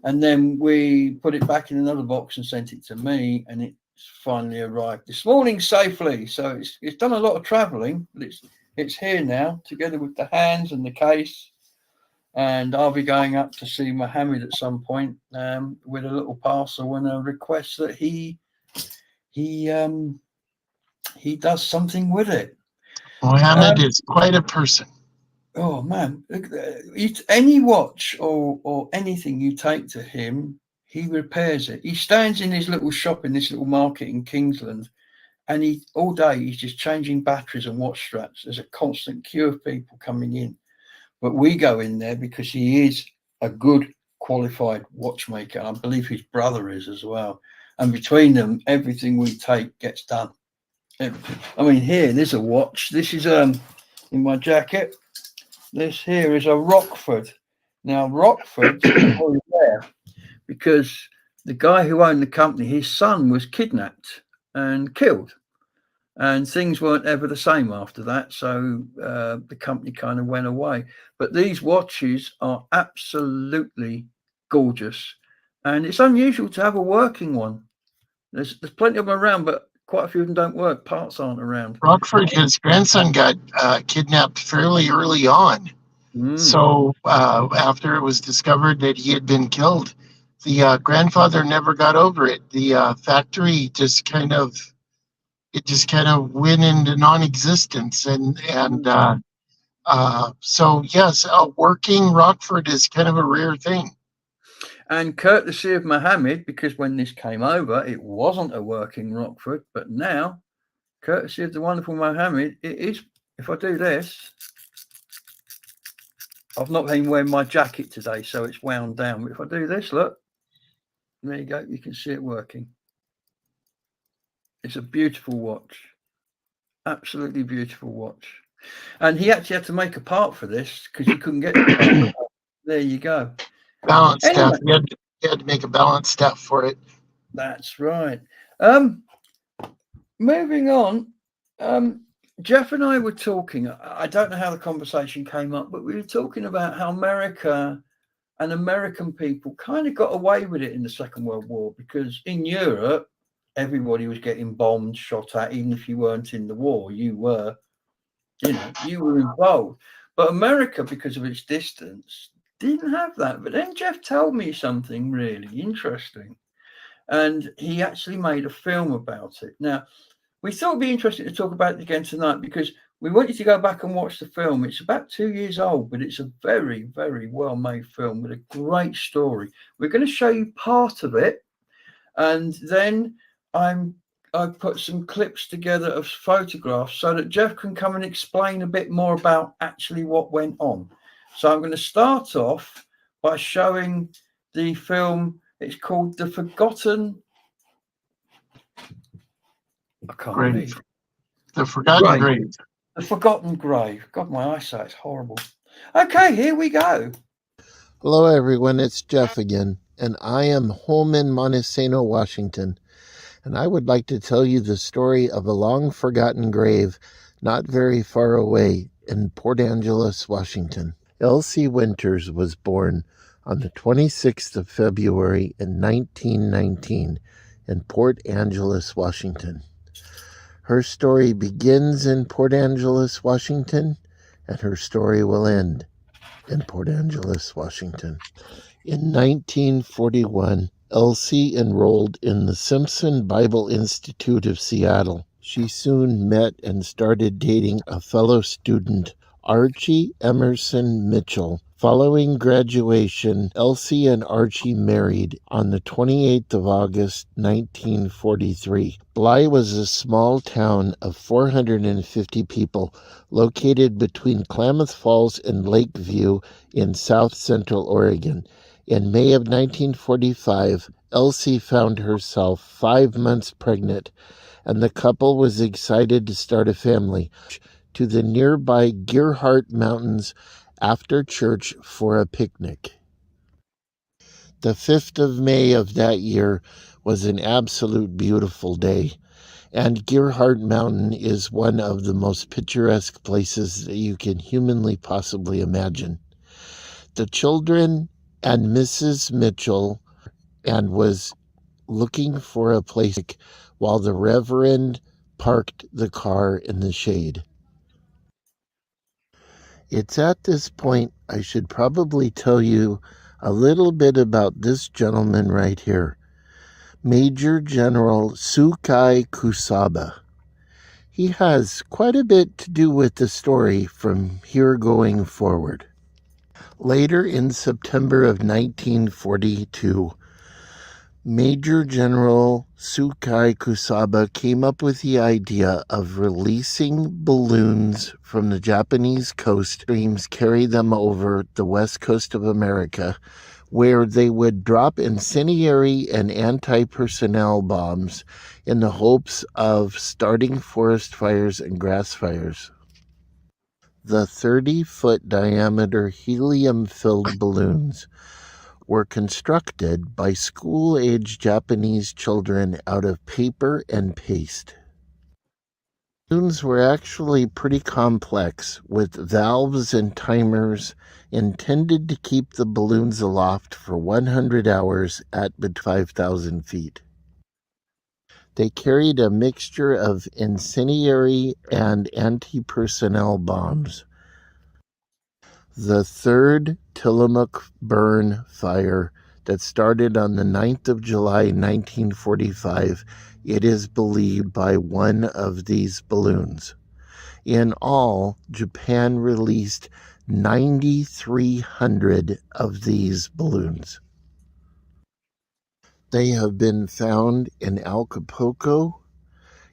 Speaker 1: And then we put it back in another box and sent it to me, and it's finally arrived this morning safely. So it's done a lot of traveling, but it's here now, together with the hands and the case. And I'll be going up to see Mohammed at some point with a little parcel and a request that he does something with it.
Speaker 3: Mohammed is quite a person.
Speaker 1: Oh man, any watch or anything you take to him, he repairs it. He stands in his little shop in this little market in Kingsland, and all day he's just changing batteries and watch straps. There's a constant queue of people coming in, but we go in there because he is a good qualified watchmaker. I believe his brother is as well, and between them, everything we take gets done. I mean, here there's a watch. This is in my jacket. This here is a Rockford. Now, Rockford is there because the guy who owned the company, his son was kidnapped and killed, and things weren't ever the same after that. So the company kind of went away. But these watches are absolutely gorgeous, and it's unusual to have a working one. There's plenty of them around, but quite a few of them don't work. Parts aren't around.
Speaker 3: Rockford, his grandson got kidnapped fairly early on. So after it was discovered that he had been killed, the grandfather never got over it. The factory just kind of went into non-existence, so yes, a working Rockford is kind of a rare thing.
Speaker 1: And courtesy of Mohammed, because when this came over, it wasn't a working Rockford, but now, courtesy of the wonderful Mohammed, it is. If I do this, I've not been wearing my jacket today, so it's wound down. But if I do this, look, there you go. You can see it working. It's a beautiful watch. Absolutely beautiful watch. And he actually had to make a part for this because he couldn't get the part. There you go.
Speaker 3: Balance staff. He had to make a balance staff for it.
Speaker 1: That's right. Moving on. Jeff and I were talking. I don't know how the conversation came up, but we were talking about how America and American people kind of got away with it in the Second World War, because in Europe, everybody was getting bombed, shot at. Even if you weren't in the war, you were involved. But America, because of its distance, didn't have that. But then Jeff told me something really interesting, and he actually made a film about it. Now, we thought it'd be interesting to talk about it again tonight, because we want you to go back and watch the film. It's about 2 years old, but it's a very, very well-made film with a great story. We're going to show you part of it, and then I've put some clips together of photographs so that Jeff can come and explain a bit more about actually what went on. So I'm going to start off by showing the film. It's called The Forgotten. I can't read.
Speaker 3: The Forgotten Grave.
Speaker 1: The Forgotten Grave. God, my eyesight's horrible. Okay, here we go.
Speaker 6: Hello, everyone. It's Jeff again, and I am home in Montesano, Washington. And I would like to tell you the story of a long-forgotten grave not very far away in Port Angeles, Washington. Elsie Winters was born on the 26th of February in 1919 in Port Angeles, Washington. Her story begins in Port Angeles, Washington, and her story will end in Port Angeles, Washington. In 1941, Elsie enrolled in the Simpson Bible Institute of Seattle. She soon met and started dating a fellow student, Archie Emerson Mitchell. Following graduation, Elsie and Archie married on the 28th of August, 1943. Bly was a small town of 450 people located between Klamath Falls and Lakeview in south central Oregon. In May of 1945, Elsie found herself 5 months pregnant, and the couple was excited to start a family to the nearby Gerhardt Mountains after church for a picnic. The 5th of May of that year was an absolute beautiful day, and Gerhardt Mountain is one of the most picturesque places that you can humanly possibly imagine. The children and Mrs. Mitchell and was looking for a place while the Reverend parked the car in the shade. It's at this point I should probably tell you a little bit about this gentleman right here, Major General Sukai Kusaba. He has quite a bit to do with the story from here going forward. Later in September of 1942, Major General Sukai Kusaba came up with the idea of releasing balloons from the Japanese coast streams, carry them over the west coast of America, where they would drop incendiary and anti-personnel bombs in the hopes of starting forest fires and grass fires. The 30-foot diameter helium-filled balloons were constructed by school-age Japanese children out of paper and paste. Balloons were actually pretty complex, with valves and timers intended to keep the balloons aloft for 100 hours at 5,000 feet. They carried a mixture of incendiary and anti-personnel bombs. The third Tillamook burn fire that started on the 9th of July 1945, it is believed, by one of these balloons. In all, Japan released 9,300 of these balloons. They have been found in Acapulco,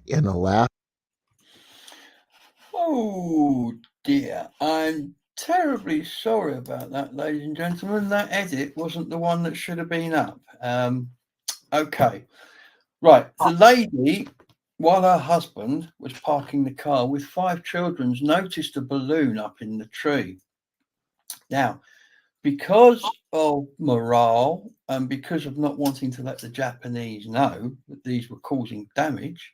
Speaker 6: in Alaska.
Speaker 1: Oh dear, I'm terribly sorry about that, ladies and gentlemen. That edit wasn't the one that should have been up. Okay, right. The lady, while her husband was parking the car with 5 children, noticed a balloon up in the tree. Now, because of morale and because of not wanting to let the Japanese know that these were causing damage,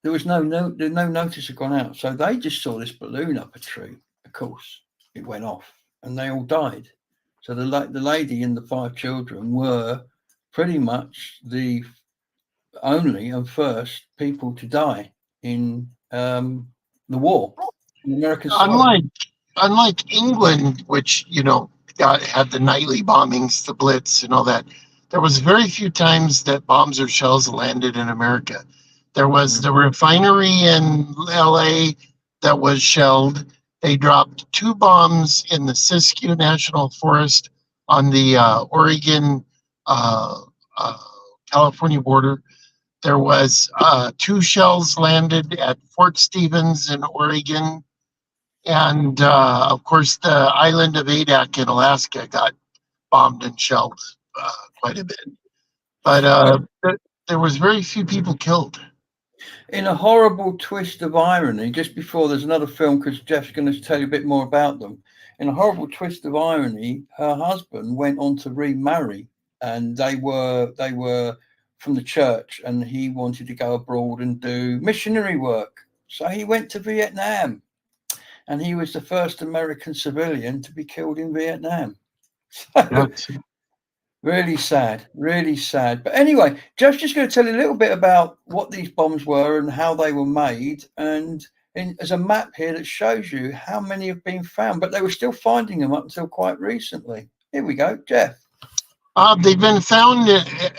Speaker 1: there was no notice had gone out. So they just saw this balloon up a tree. Of course, it went off and they all died. So the lady and the 5 children were pretty much the only and first people to die in the war, in American soil.
Speaker 3: Unlike England, which, had the nightly bombings, the Blitz and all that, there was very few times that bombs or shells landed in America. There was the refinery in LA that was shelled. They dropped 2 bombs in the Siskiyou National Forest on the Oregon California border. There was 2 shells landed at Fort Stevens in Oregon. And of course, the island of Adak in Alaska got bombed and shelled quite a bit. But there was very few people killed.
Speaker 1: In a horrible twist of irony, just before there's another film, because Jeff's going to tell you a bit more about them. In a horrible twist of irony, her husband went on to remarry, and they were from the church, and he wanted to go abroad and do missionary work. So he went to Vietnam, and he was the first American civilian to be killed in Vietnam. So, really sad. But anyway, Jeff's just going to tell you a little bit about what these bombs were and how they were made. And there's a map here that shows you how many have been found, but they were still finding them up until quite recently. Here we go, Jeff.
Speaker 3: They've been found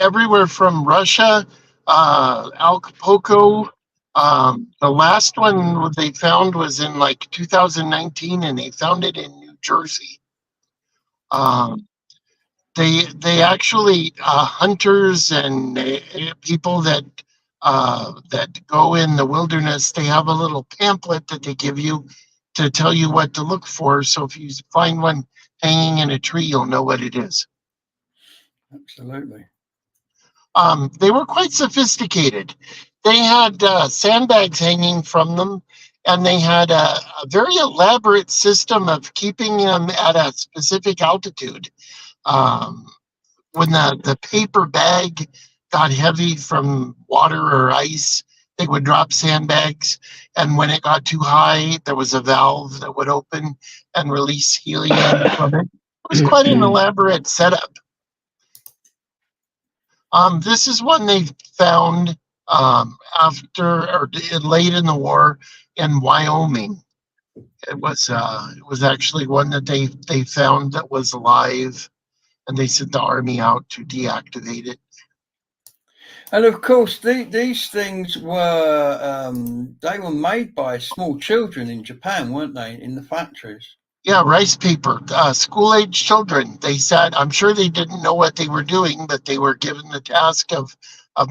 Speaker 3: everywhere from Russia, Acapulco. The last one they found was in 2019, and they found it in New Jersey. They actually hunters and people that go in the wilderness, they have a little pamphlet that they give you to tell you what to look for. So if you find one hanging in a tree, you'll know what it is.
Speaker 1: Absolutely.
Speaker 3: They were quite sophisticated. They had sandbags hanging from them, and they had a very elaborate system of keeping them at a specific altitude. when the paper bag got heavy from water or ice, they would drop sandbags. And when it got too high, there was a valve that would open and release helium from it. It was quite an elaborate setup. This is one they found after or late in the war in Wyoming. It was actually one that they found that was alive, and they sent the army out to deactivate it.
Speaker 1: And of course, these things were they were made by small children in Japan, weren't they? In the factories.
Speaker 3: Yeah, rice paper, school-age children. They said, I'm sure they didn't know what they were doing, but they were given the task of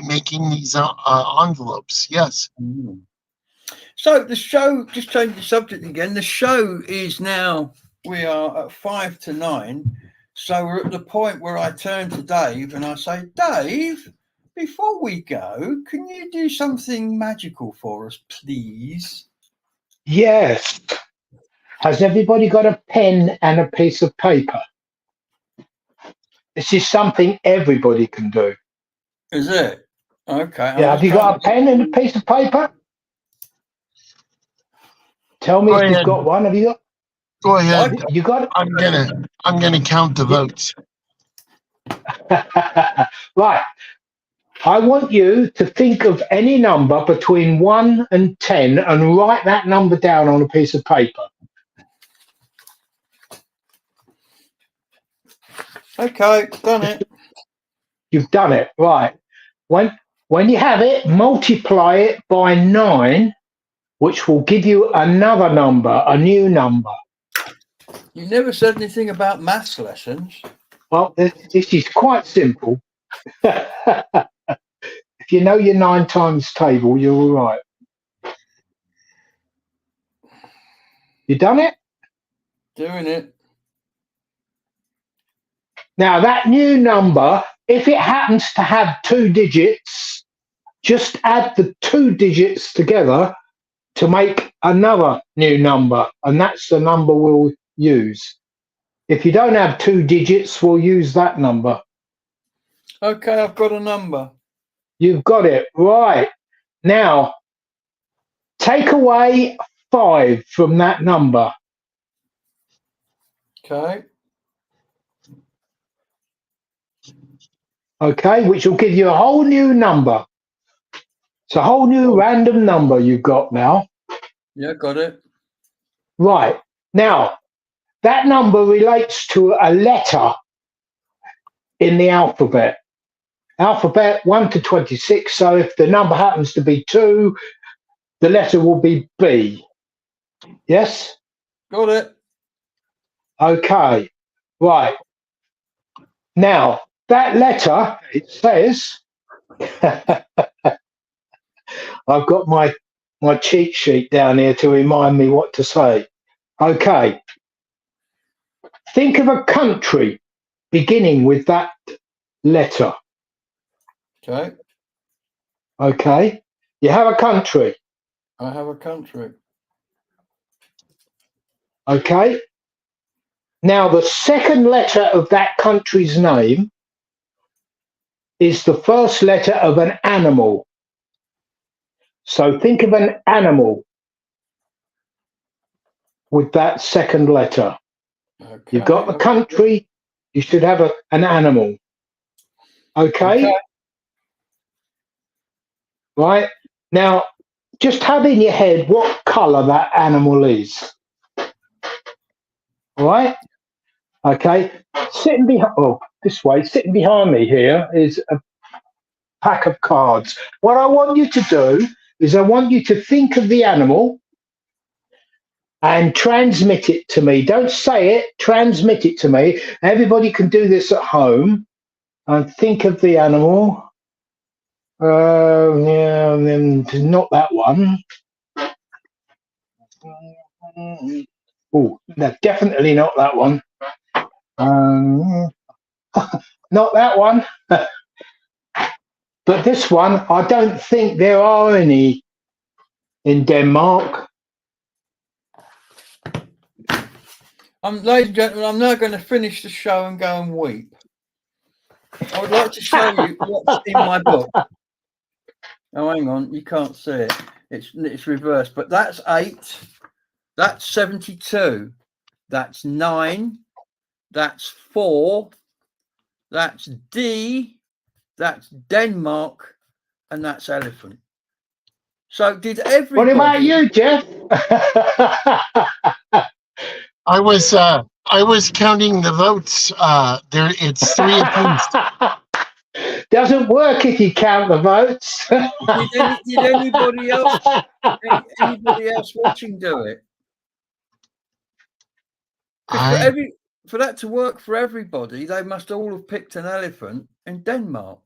Speaker 3: making these envelopes. Yes.
Speaker 1: Mm. So the show, just change the subject again. The show is now, we are at 5 to 9. So we're at the point where I turn to Dave and I say, Dave, before we go, can you do something magical for us, please?
Speaker 2: Yes. Has everybody got a pen and a piece of paper? This is something everybody can do.
Speaker 1: Is it? Okay.
Speaker 2: Yeah, have you got a pen and a piece of paper? Tell me if you've got one. Have you got?
Speaker 3: Go ahead.
Speaker 2: You got it?
Speaker 3: I'm gonna count the votes.
Speaker 2: Right. I want you to think of any number between 1 and 10 and write that number down on a piece of paper.
Speaker 1: Okay, done it.
Speaker 2: You've done it, right. When you have it, multiply it by 9, which will give you another number, a new number.
Speaker 1: You never said anything about maths lessons.
Speaker 2: Well, this is quite simple. If you know your 9 times table, you're all right. You done it?
Speaker 1: Doing it.
Speaker 2: Now, that new number, if it happens to have 2 digits, just add the 2 digits together to make another new number, and that's the number we'll use. If you don't have 2 digits, we'll use that number.
Speaker 1: Okay, I've got a number.
Speaker 2: You've got it. Right. Now, take away 5 from that number.
Speaker 1: Okay.
Speaker 2: Okay, which will give you a whole new number. It's a whole new random number you've got now.
Speaker 1: Yeah, got it.
Speaker 2: Right. Now, that number relates to a letter in the alphabet. Alphabet 1 to 26. So if the number happens to be 2, the letter will be B. Yes?
Speaker 1: Got it.
Speaker 2: Okay. Right. Now, that letter, it says, I've got my cheat sheet down here to remind me what to say. Okay. Think of a country beginning with that letter.
Speaker 1: Okay.
Speaker 2: Okay. You have a country.
Speaker 1: I have a country.
Speaker 2: Okay. Now, the second letter of that country's name is the first letter of an animal. So think of an animal with that second letter.
Speaker 1: Okay.
Speaker 2: You've got the country, you should have an animal. Okay? Right? Now, just have in your head what colour that animal is. Right? Okay? Sitting behind me here is a pack of cards. What I want you to do is I want you to think of the animal and transmit it to me. Don't say it, transmit it to me. Everybody can do this at home. And think of the animal. Yeah, not that one. Oh, no, definitely not that one. Not that one. But this one, I don't think there are any in Denmark.
Speaker 1: Ladies and gentlemen, I'm now going to finish the show and go and weep. I would like to show you what's in my book. Oh, hang on, you can't see it. It's reversed, but that's 8. That's 72. That's 9. That's 4. That's D. That's Denmark, and that's elephant. So did everybody?
Speaker 2: What about you, Jeff?
Speaker 3: I was counting the votes. There, it's 3 apiece.
Speaker 2: Doesn't work if you count the votes.
Speaker 1: Did anybody else watching do it? 'Cause for that to work for everybody, they must all have picked an elephant in Denmark,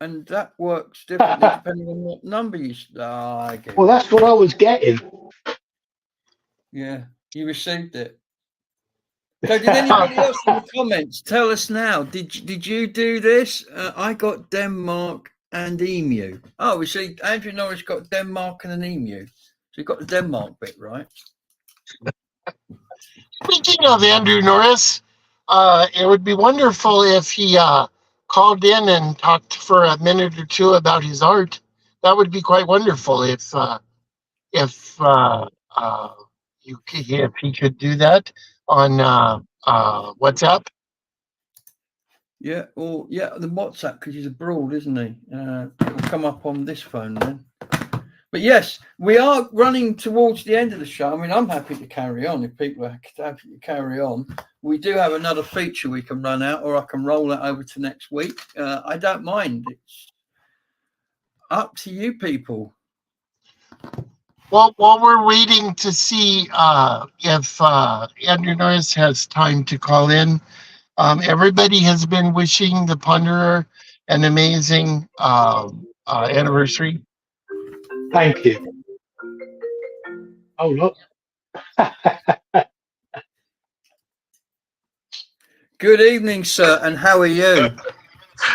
Speaker 1: and that works differently depending on what number you. I get
Speaker 2: Well, that's what I was getting.
Speaker 1: Yeah, you received it. So did anybody else in the comments tell us now? Did you do this? I got Denmark and emu. Oh, we see Andrew Norris got Denmark and an emu. So you got the Denmark bit right.
Speaker 3: Speaking of Andrew Norris, it would be wonderful if he called in and talked for a minute or two about his art. That would be quite wonderful if he could do that on WhatsApp.
Speaker 1: Yeah, or the WhatsApp, because he's abroad, isn't he? It'll come up on this phone then. But yes, we are running towards the end of the show. I mean, I'm happy to carry on if people are happy to carry on. We do have another feature we can run out, or I can roll it over to next week. I don't mind. It's up to you people.
Speaker 3: Well, while we're waiting to see if Andrew Norris has time to call in, everybody has been wishing the Ponderer an amazing anniversary.
Speaker 2: Thank you. Oh, look.
Speaker 1: Good evening, sir, and how are you?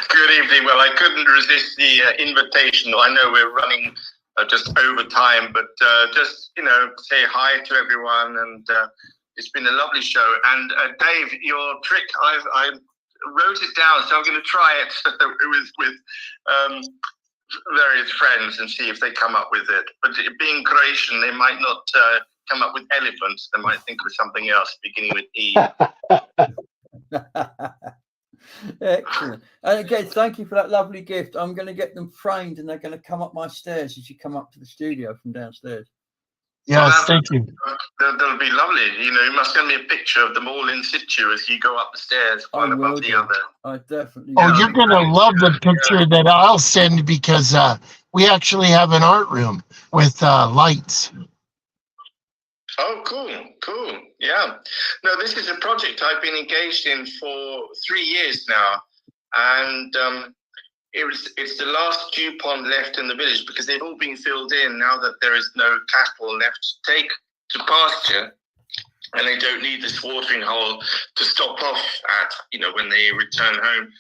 Speaker 7: Good evening. Well, I couldn't resist the invitation. I know we're running just over time, but just, say hi to everyone. And it's been a lovely show. And Dave, your trick, I wrote it down, so I'm going to try it with various friends and see if they come up with it. But being Croatian, they might not come up with elephants. They might think of something else beginning with E.
Speaker 1: Excellent. And again, thank you for that lovely gift. I'm going to get them framed and they're going to come up my stairs as you come up to the studio from downstairs.
Speaker 3: Yes, thank you.
Speaker 7: That'll be lovely. You must send me a picture of them all in situ as you go up the stairs, one above the other.
Speaker 1: I definitely
Speaker 3: Oh,
Speaker 1: will.
Speaker 3: you're going to love the picture that I'll send, because we actually have an art room with lights.
Speaker 7: Oh, cool. Yeah. No, this is a project I've been engaged in for 3 years now. And it's the last dew pond left in the village, because they've all been filled in now that there is no cattle left to take to pasture. And they don't need this watering hole to stop off at, when they return home.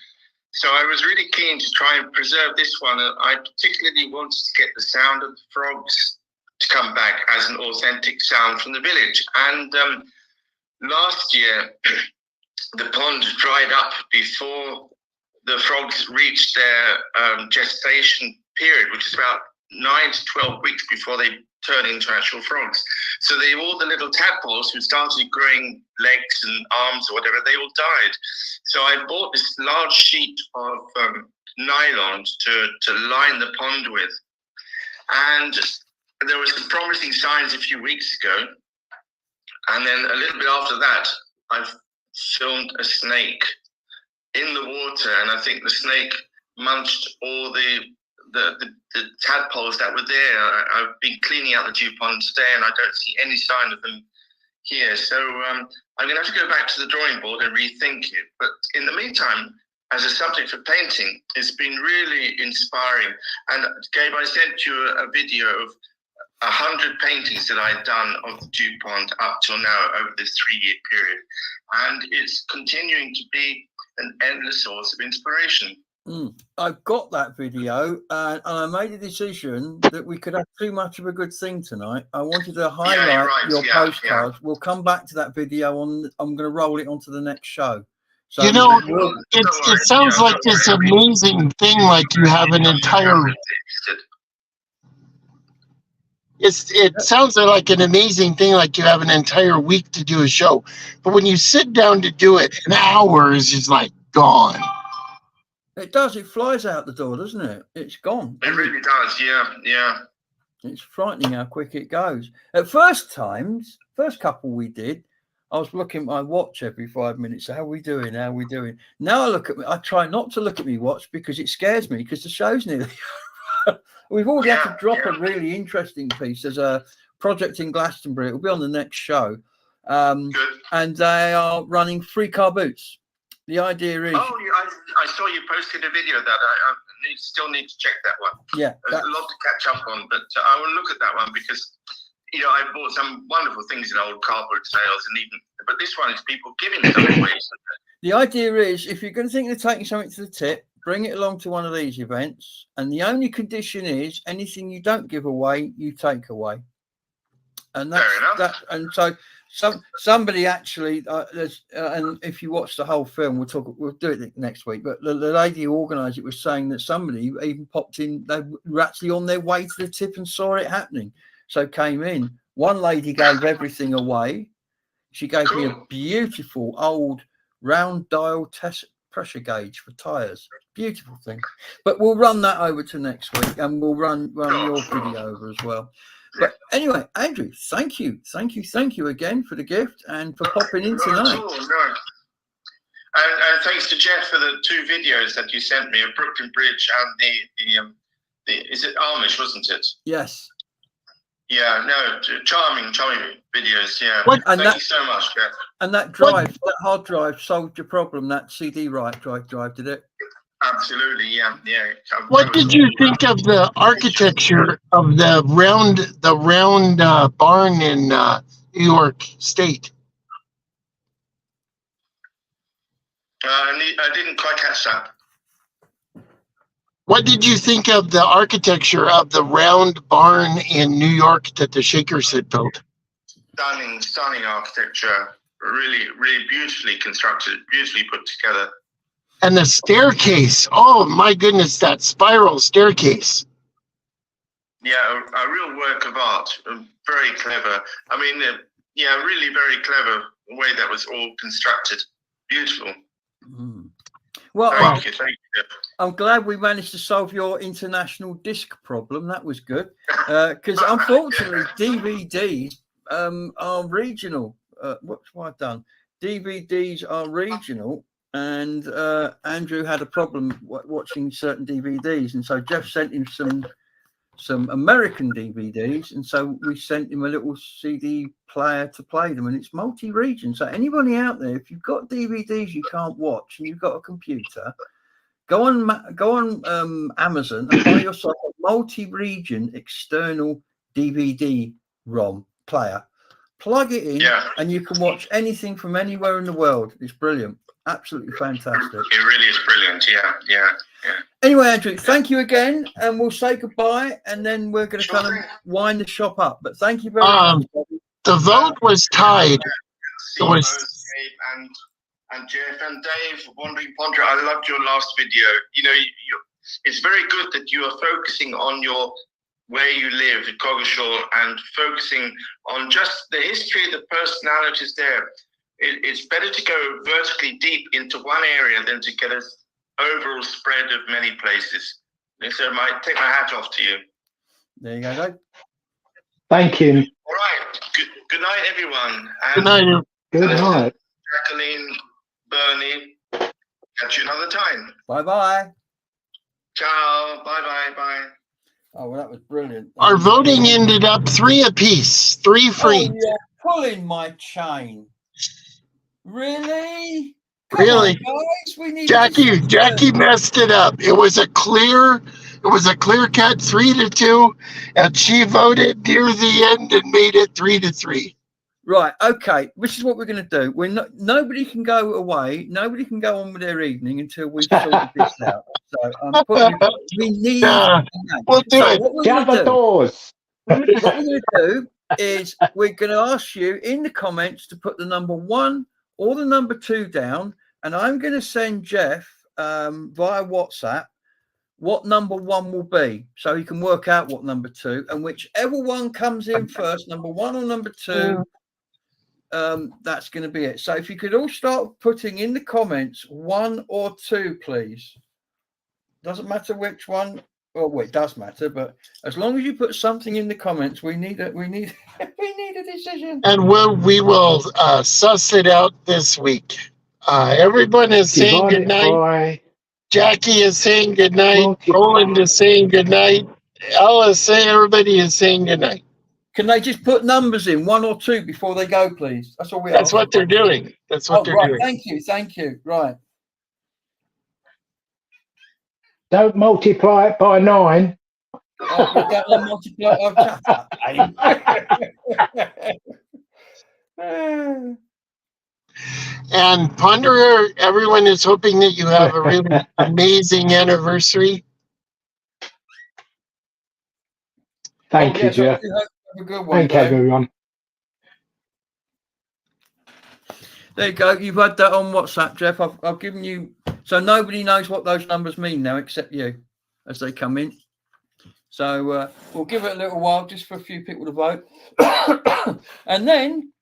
Speaker 7: So I was really keen to try and preserve this one. I particularly wanted to get the sound of the frogs to come back as an authentic sound from the village. And last year, the pond dried up before the frogs reached their gestation period, which is about 9 to 12 weeks before they turn into actual frogs. So all the little tadpoles who started growing legs and arms or whatever, they all died. So I bought this large sheet of nylon to line the pond with. And there were some promising signs a few weeks ago. And then a little bit after that, I filmed a snake in the water, and I think the snake munched all the tadpoles that were there. I've been cleaning out the dew pond today, and I don't see any sign of them here. So I'm going to have to go back to the drawing board and rethink it. But in the meantime, as a subject for painting, it's been really inspiring. And Gabe, I sent you a video of 100 paintings that I've done of the dew pond up till now over this 3-year period. And it's continuing to be an endless source of inspiration.
Speaker 1: I've got that video, and I made a decision that we could have too much of a good thing tonight. I wanted to highlight your postcards. We'll come back to that video I'm going to roll it onto the next show. So
Speaker 3: You know,
Speaker 1: we'll-
Speaker 3: it sounds like this amazing thing, like you have an entire. It sounds like an amazing thing, like you have an entire week to do a show. But when you sit down to do it, an hour is just like gone.
Speaker 1: it does. It flies out the door, doesn't it? It's gone.
Speaker 7: It really does. Yeah.
Speaker 1: It's frightening how quick it goes. At first couple we did, I was looking at my watch every 5 minutes. How are we doing? Now I try not to look at my watch because it scares me because the show's nearly over. We've already had to drop a really interesting piece. There's a project in Glastonbury. It'll be on the next show.
Speaker 7: Good.
Speaker 1: And they are running free car boots. The idea is...
Speaker 7: Oh, I saw you posted a video that I still need to check that one.
Speaker 1: Yeah.
Speaker 7: There's a lot to catch up on, but I will look at that one because, I bought some wonderful things in old car boot sales, but this one is people giving stuff away.
Speaker 1: The idea is, if you're going to think of taking something to the tip, bring it along to one of these events. And the only condition is anything you don't give away, you take away. And that's
Speaker 7: Fair enough.
Speaker 1: that. And so somebody actually, and if you watch the whole film, we'll do it next week. But the lady who organised it was saying that somebody even popped in. They were actually on their way to the tip and saw it happening. So came in. One lady gave everything away. She gave me a beautiful old round dial test pressure gauge for tyres. Beautiful thing. But we'll run that over to next week, and we'll run your video over as well. But anyway, Andrew, thank you again for the gift and for popping in tonight.
Speaker 7: No. And thanks to Jeff for the 2 videos that you sent me of Brooklyn Bridge and the is it Amish, wasn't it?
Speaker 1: Yes.
Speaker 7: Yeah, no, charming videos. Yeah.
Speaker 1: And
Speaker 7: Thank you so much, Jeff.
Speaker 1: And that drive, that hard drive solved your problem. That CD-ROM drive did it?
Speaker 7: Absolutely, yeah.
Speaker 3: What did you think of the architecture of the round barn in New York State?
Speaker 7: I didn't quite catch that.
Speaker 3: What did you think of the architecture of the round barn in New York that the Shakers had built?
Speaker 7: Stunning architecture. Really, really beautifully constructed, beautifully put together.
Speaker 3: And the staircase. Oh my goodness, that spiral staircase.
Speaker 7: Yeah, a real work of art. Very clever. I mean, really very clever the way that was all constructed. Beautiful.
Speaker 1: Mm. Well,
Speaker 7: Thank you.
Speaker 1: I'm glad we managed to solve your international disc problem. That was good. Because unfortunately, DVDs are regional. What's what I've done? DVDs are regional, and Andrew had a problem watching certain DVDs, and so Jeff sent him some American DVDs, and so we sent him a little CD player to play them, and it's multi-region. So anybody out there, if you've got DVDs you can't watch and you've got a computer, go on Amazon and buy yourself a multi-region external DVD-ROM player. Plug it in, and you can watch anything from anywhere in the world. It's brilliant. Absolutely fantastic.
Speaker 7: It really is brilliant. Yeah.
Speaker 1: Anyway, Andrew, thank you again, and we'll say goodbye, and then we're going to kind of wind the shop up. But thank you very much.
Speaker 3: The vote was tied.
Speaker 7: It was and Jeff and Dave, Wandering Ponder. I loved your last video. It's very good that you are focusing on where you live, Coggeshall, and focusing on just the history, the personalities there. It's better to go vertically deep into one area than to get an overall spread of many places. And so I take my hat off to you.
Speaker 1: There you go, Dave.
Speaker 2: Thank you.
Speaker 7: All right. Good night, everyone. And
Speaker 3: Good night.
Speaker 2: Good night.
Speaker 7: Jacqueline, Bernie, catch you another time.
Speaker 1: Bye-bye.
Speaker 7: Ciao. Bye.
Speaker 1: Oh, well, that was brilliant.
Speaker 3: Our voting ended up 3 apiece, 3 free.
Speaker 1: Oh, you're pulling my chain. Really?
Speaker 3: Really?
Speaker 1: Come on, guys. We need
Speaker 3: Jackie messed it up. It was a clear cut 3-2, and she voted near the end and made it 3-3.
Speaker 1: Right. Okay. Which is what we're going to do. Nobody can go away. Nobody can go on with their evening until we've sorted this out. So we need.
Speaker 3: We'll do it.
Speaker 2: Shut the doors.
Speaker 1: What we're going to do is we're going to ask you in the comments to put the number 1 or the number 2 down, and I'm going to send Jeff via WhatsApp what number 1 will be, so he can work out what number 2, and whichever one comes in first, number 1 or number 2, that's going to be it. So if you could all start putting in the comments 1 or 2, please. Doesn't matter which one. Well, it does matter, but as long as you put something in the comments, we need a decision.
Speaker 3: And we will suss it out this week. Everyone is saying
Speaker 2: Divide
Speaker 3: good
Speaker 2: it
Speaker 3: night.
Speaker 2: by
Speaker 3: Jackie is saying good night.
Speaker 2: multiply.
Speaker 3: Roland is saying good night. Ella is saying, everybody is saying good night.
Speaker 1: Can they just put numbers in 1 or 2 before they go, please? That's all we
Speaker 3: That's
Speaker 1: ask.
Speaker 3: what they're doing. That's what they're
Speaker 1: right.
Speaker 3: doing.
Speaker 1: Thank you. Right.
Speaker 2: Don't multiply it by 9.
Speaker 3: And Ponderer, everyone is hoping that you have a really amazing anniversary.
Speaker 2: Thank you, Jeff.
Speaker 1: Have a good one.
Speaker 2: Thank you, everyone.
Speaker 1: There you go. You've had that on WhatsApp, Jeff. I've given you, so nobody knows what those numbers mean now except you as they come in. So we'll give it a little while just for a few people to vote. And then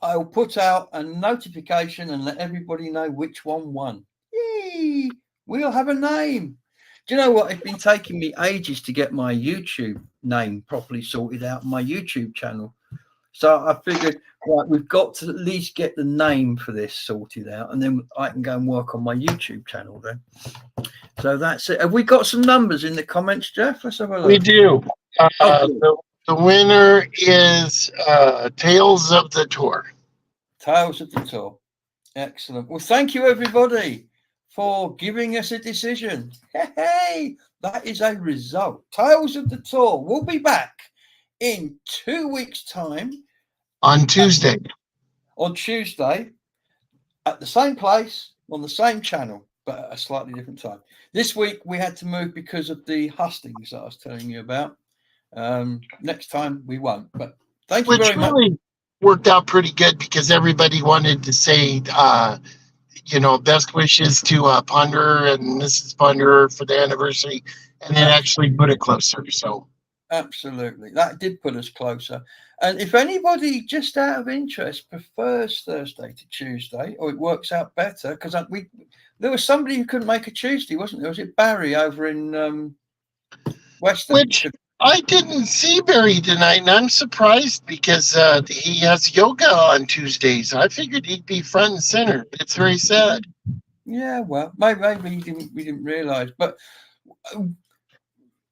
Speaker 1: I'll put out a notification and let everybody know which one won. Yay! We'll have a name. Do you know what? It's been taking me ages to get my YouTube name properly sorted out, my YouTube channel. So I figured, right, we've got to at least get the name for this sorted out, and then I can go and work on my YouTube channel then. So that's it. Have we got some numbers in the comments, Jeff? Let's have a look.
Speaker 3: We do. The winner is Tales of the Tour.
Speaker 1: Tales of the Tour. Excellent. Well, thank you, everybody, for giving us a decision. Hey, that is a result. Tales of the Tour. We'll be back in 2 weeks' time.
Speaker 3: On Tuesday.
Speaker 1: On Tuesday, at the same place, on the same channel, but at a slightly different time. This week, we had to move because of the hustings that I was telling you about. Next time, we won't. But thank you very much.
Speaker 3: Which really worked out pretty good because everybody wanted to say, best wishes to Ponderer and Mrs. Ponderer for the anniversary, and then actually put it closer. So
Speaker 1: absolutely, that did put us closer. And if anybody, just out of interest, prefers Thursday to Tuesday, or it works out better, because there was somebody who couldn't make a Tuesday, wasn't there? Was it Barry over in Western?
Speaker 3: Which I didn't see Barry tonight, and I'm surprised because he has yoga on Tuesdays. I figured he'd be front and center. It's very sad.
Speaker 1: Yeah, well, maybe we didn't realize, but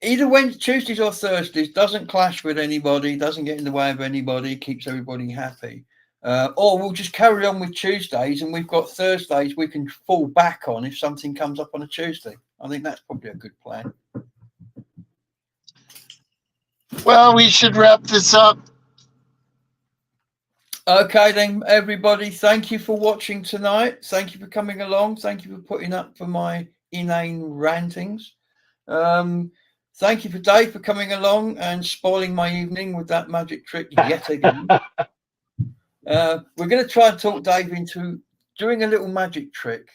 Speaker 1: either Wednesday, Tuesdays or Thursdays doesn't clash with anybody, doesn't get in the way of anybody, keeps everybody happy. Or we'll just carry on with Tuesdays, and we've got Thursdays we can fall back on if something comes up on a Tuesday. I think that's probably a good plan.
Speaker 3: Well, we should wrap this up.
Speaker 1: Okay then, everybody, thank you for watching tonight. Thank you for coming along. Thank you for putting up for my inane rantings. Thank you for Dave for coming along and spoiling my evening with that magic trick yet again. We're going to try and talk Dave into doing a little magic trick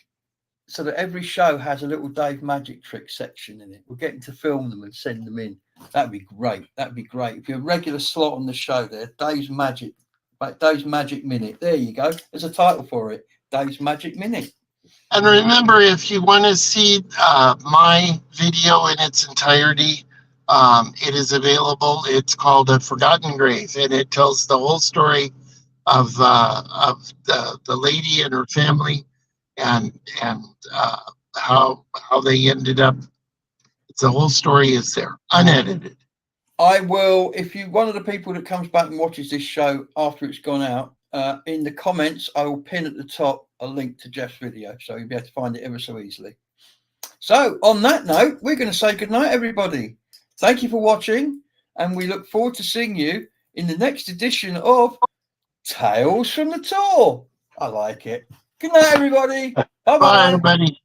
Speaker 1: so that every show has a little Dave magic trick section in it. We're getting to film them and send them in. That'd be great. That'd be great. If you're a regular slot on the show there, Dave's Magic Minute. There you go. There's a title for it. Dave's Magic Minute.
Speaker 3: And remember, if you want to see my video in its entirety, it is available. It's called A Forgotten Grave, and it tells the whole story of the lady and her family, and how they ended up. The whole story is there, unedited.
Speaker 1: I will, if you're one of the people that comes back and watches this show after it's gone out, in the comments, I will pin at the top a link to Jeff's video, so you'll be able to find it ever so easily. So on that note, we're going to say goodnight, everybody. Thank you for watching, and we look forward to seeing you in the next edition of Tales from the Tour. I like it. Good night, everybody. Bye-bye.
Speaker 3: Bye, everybody.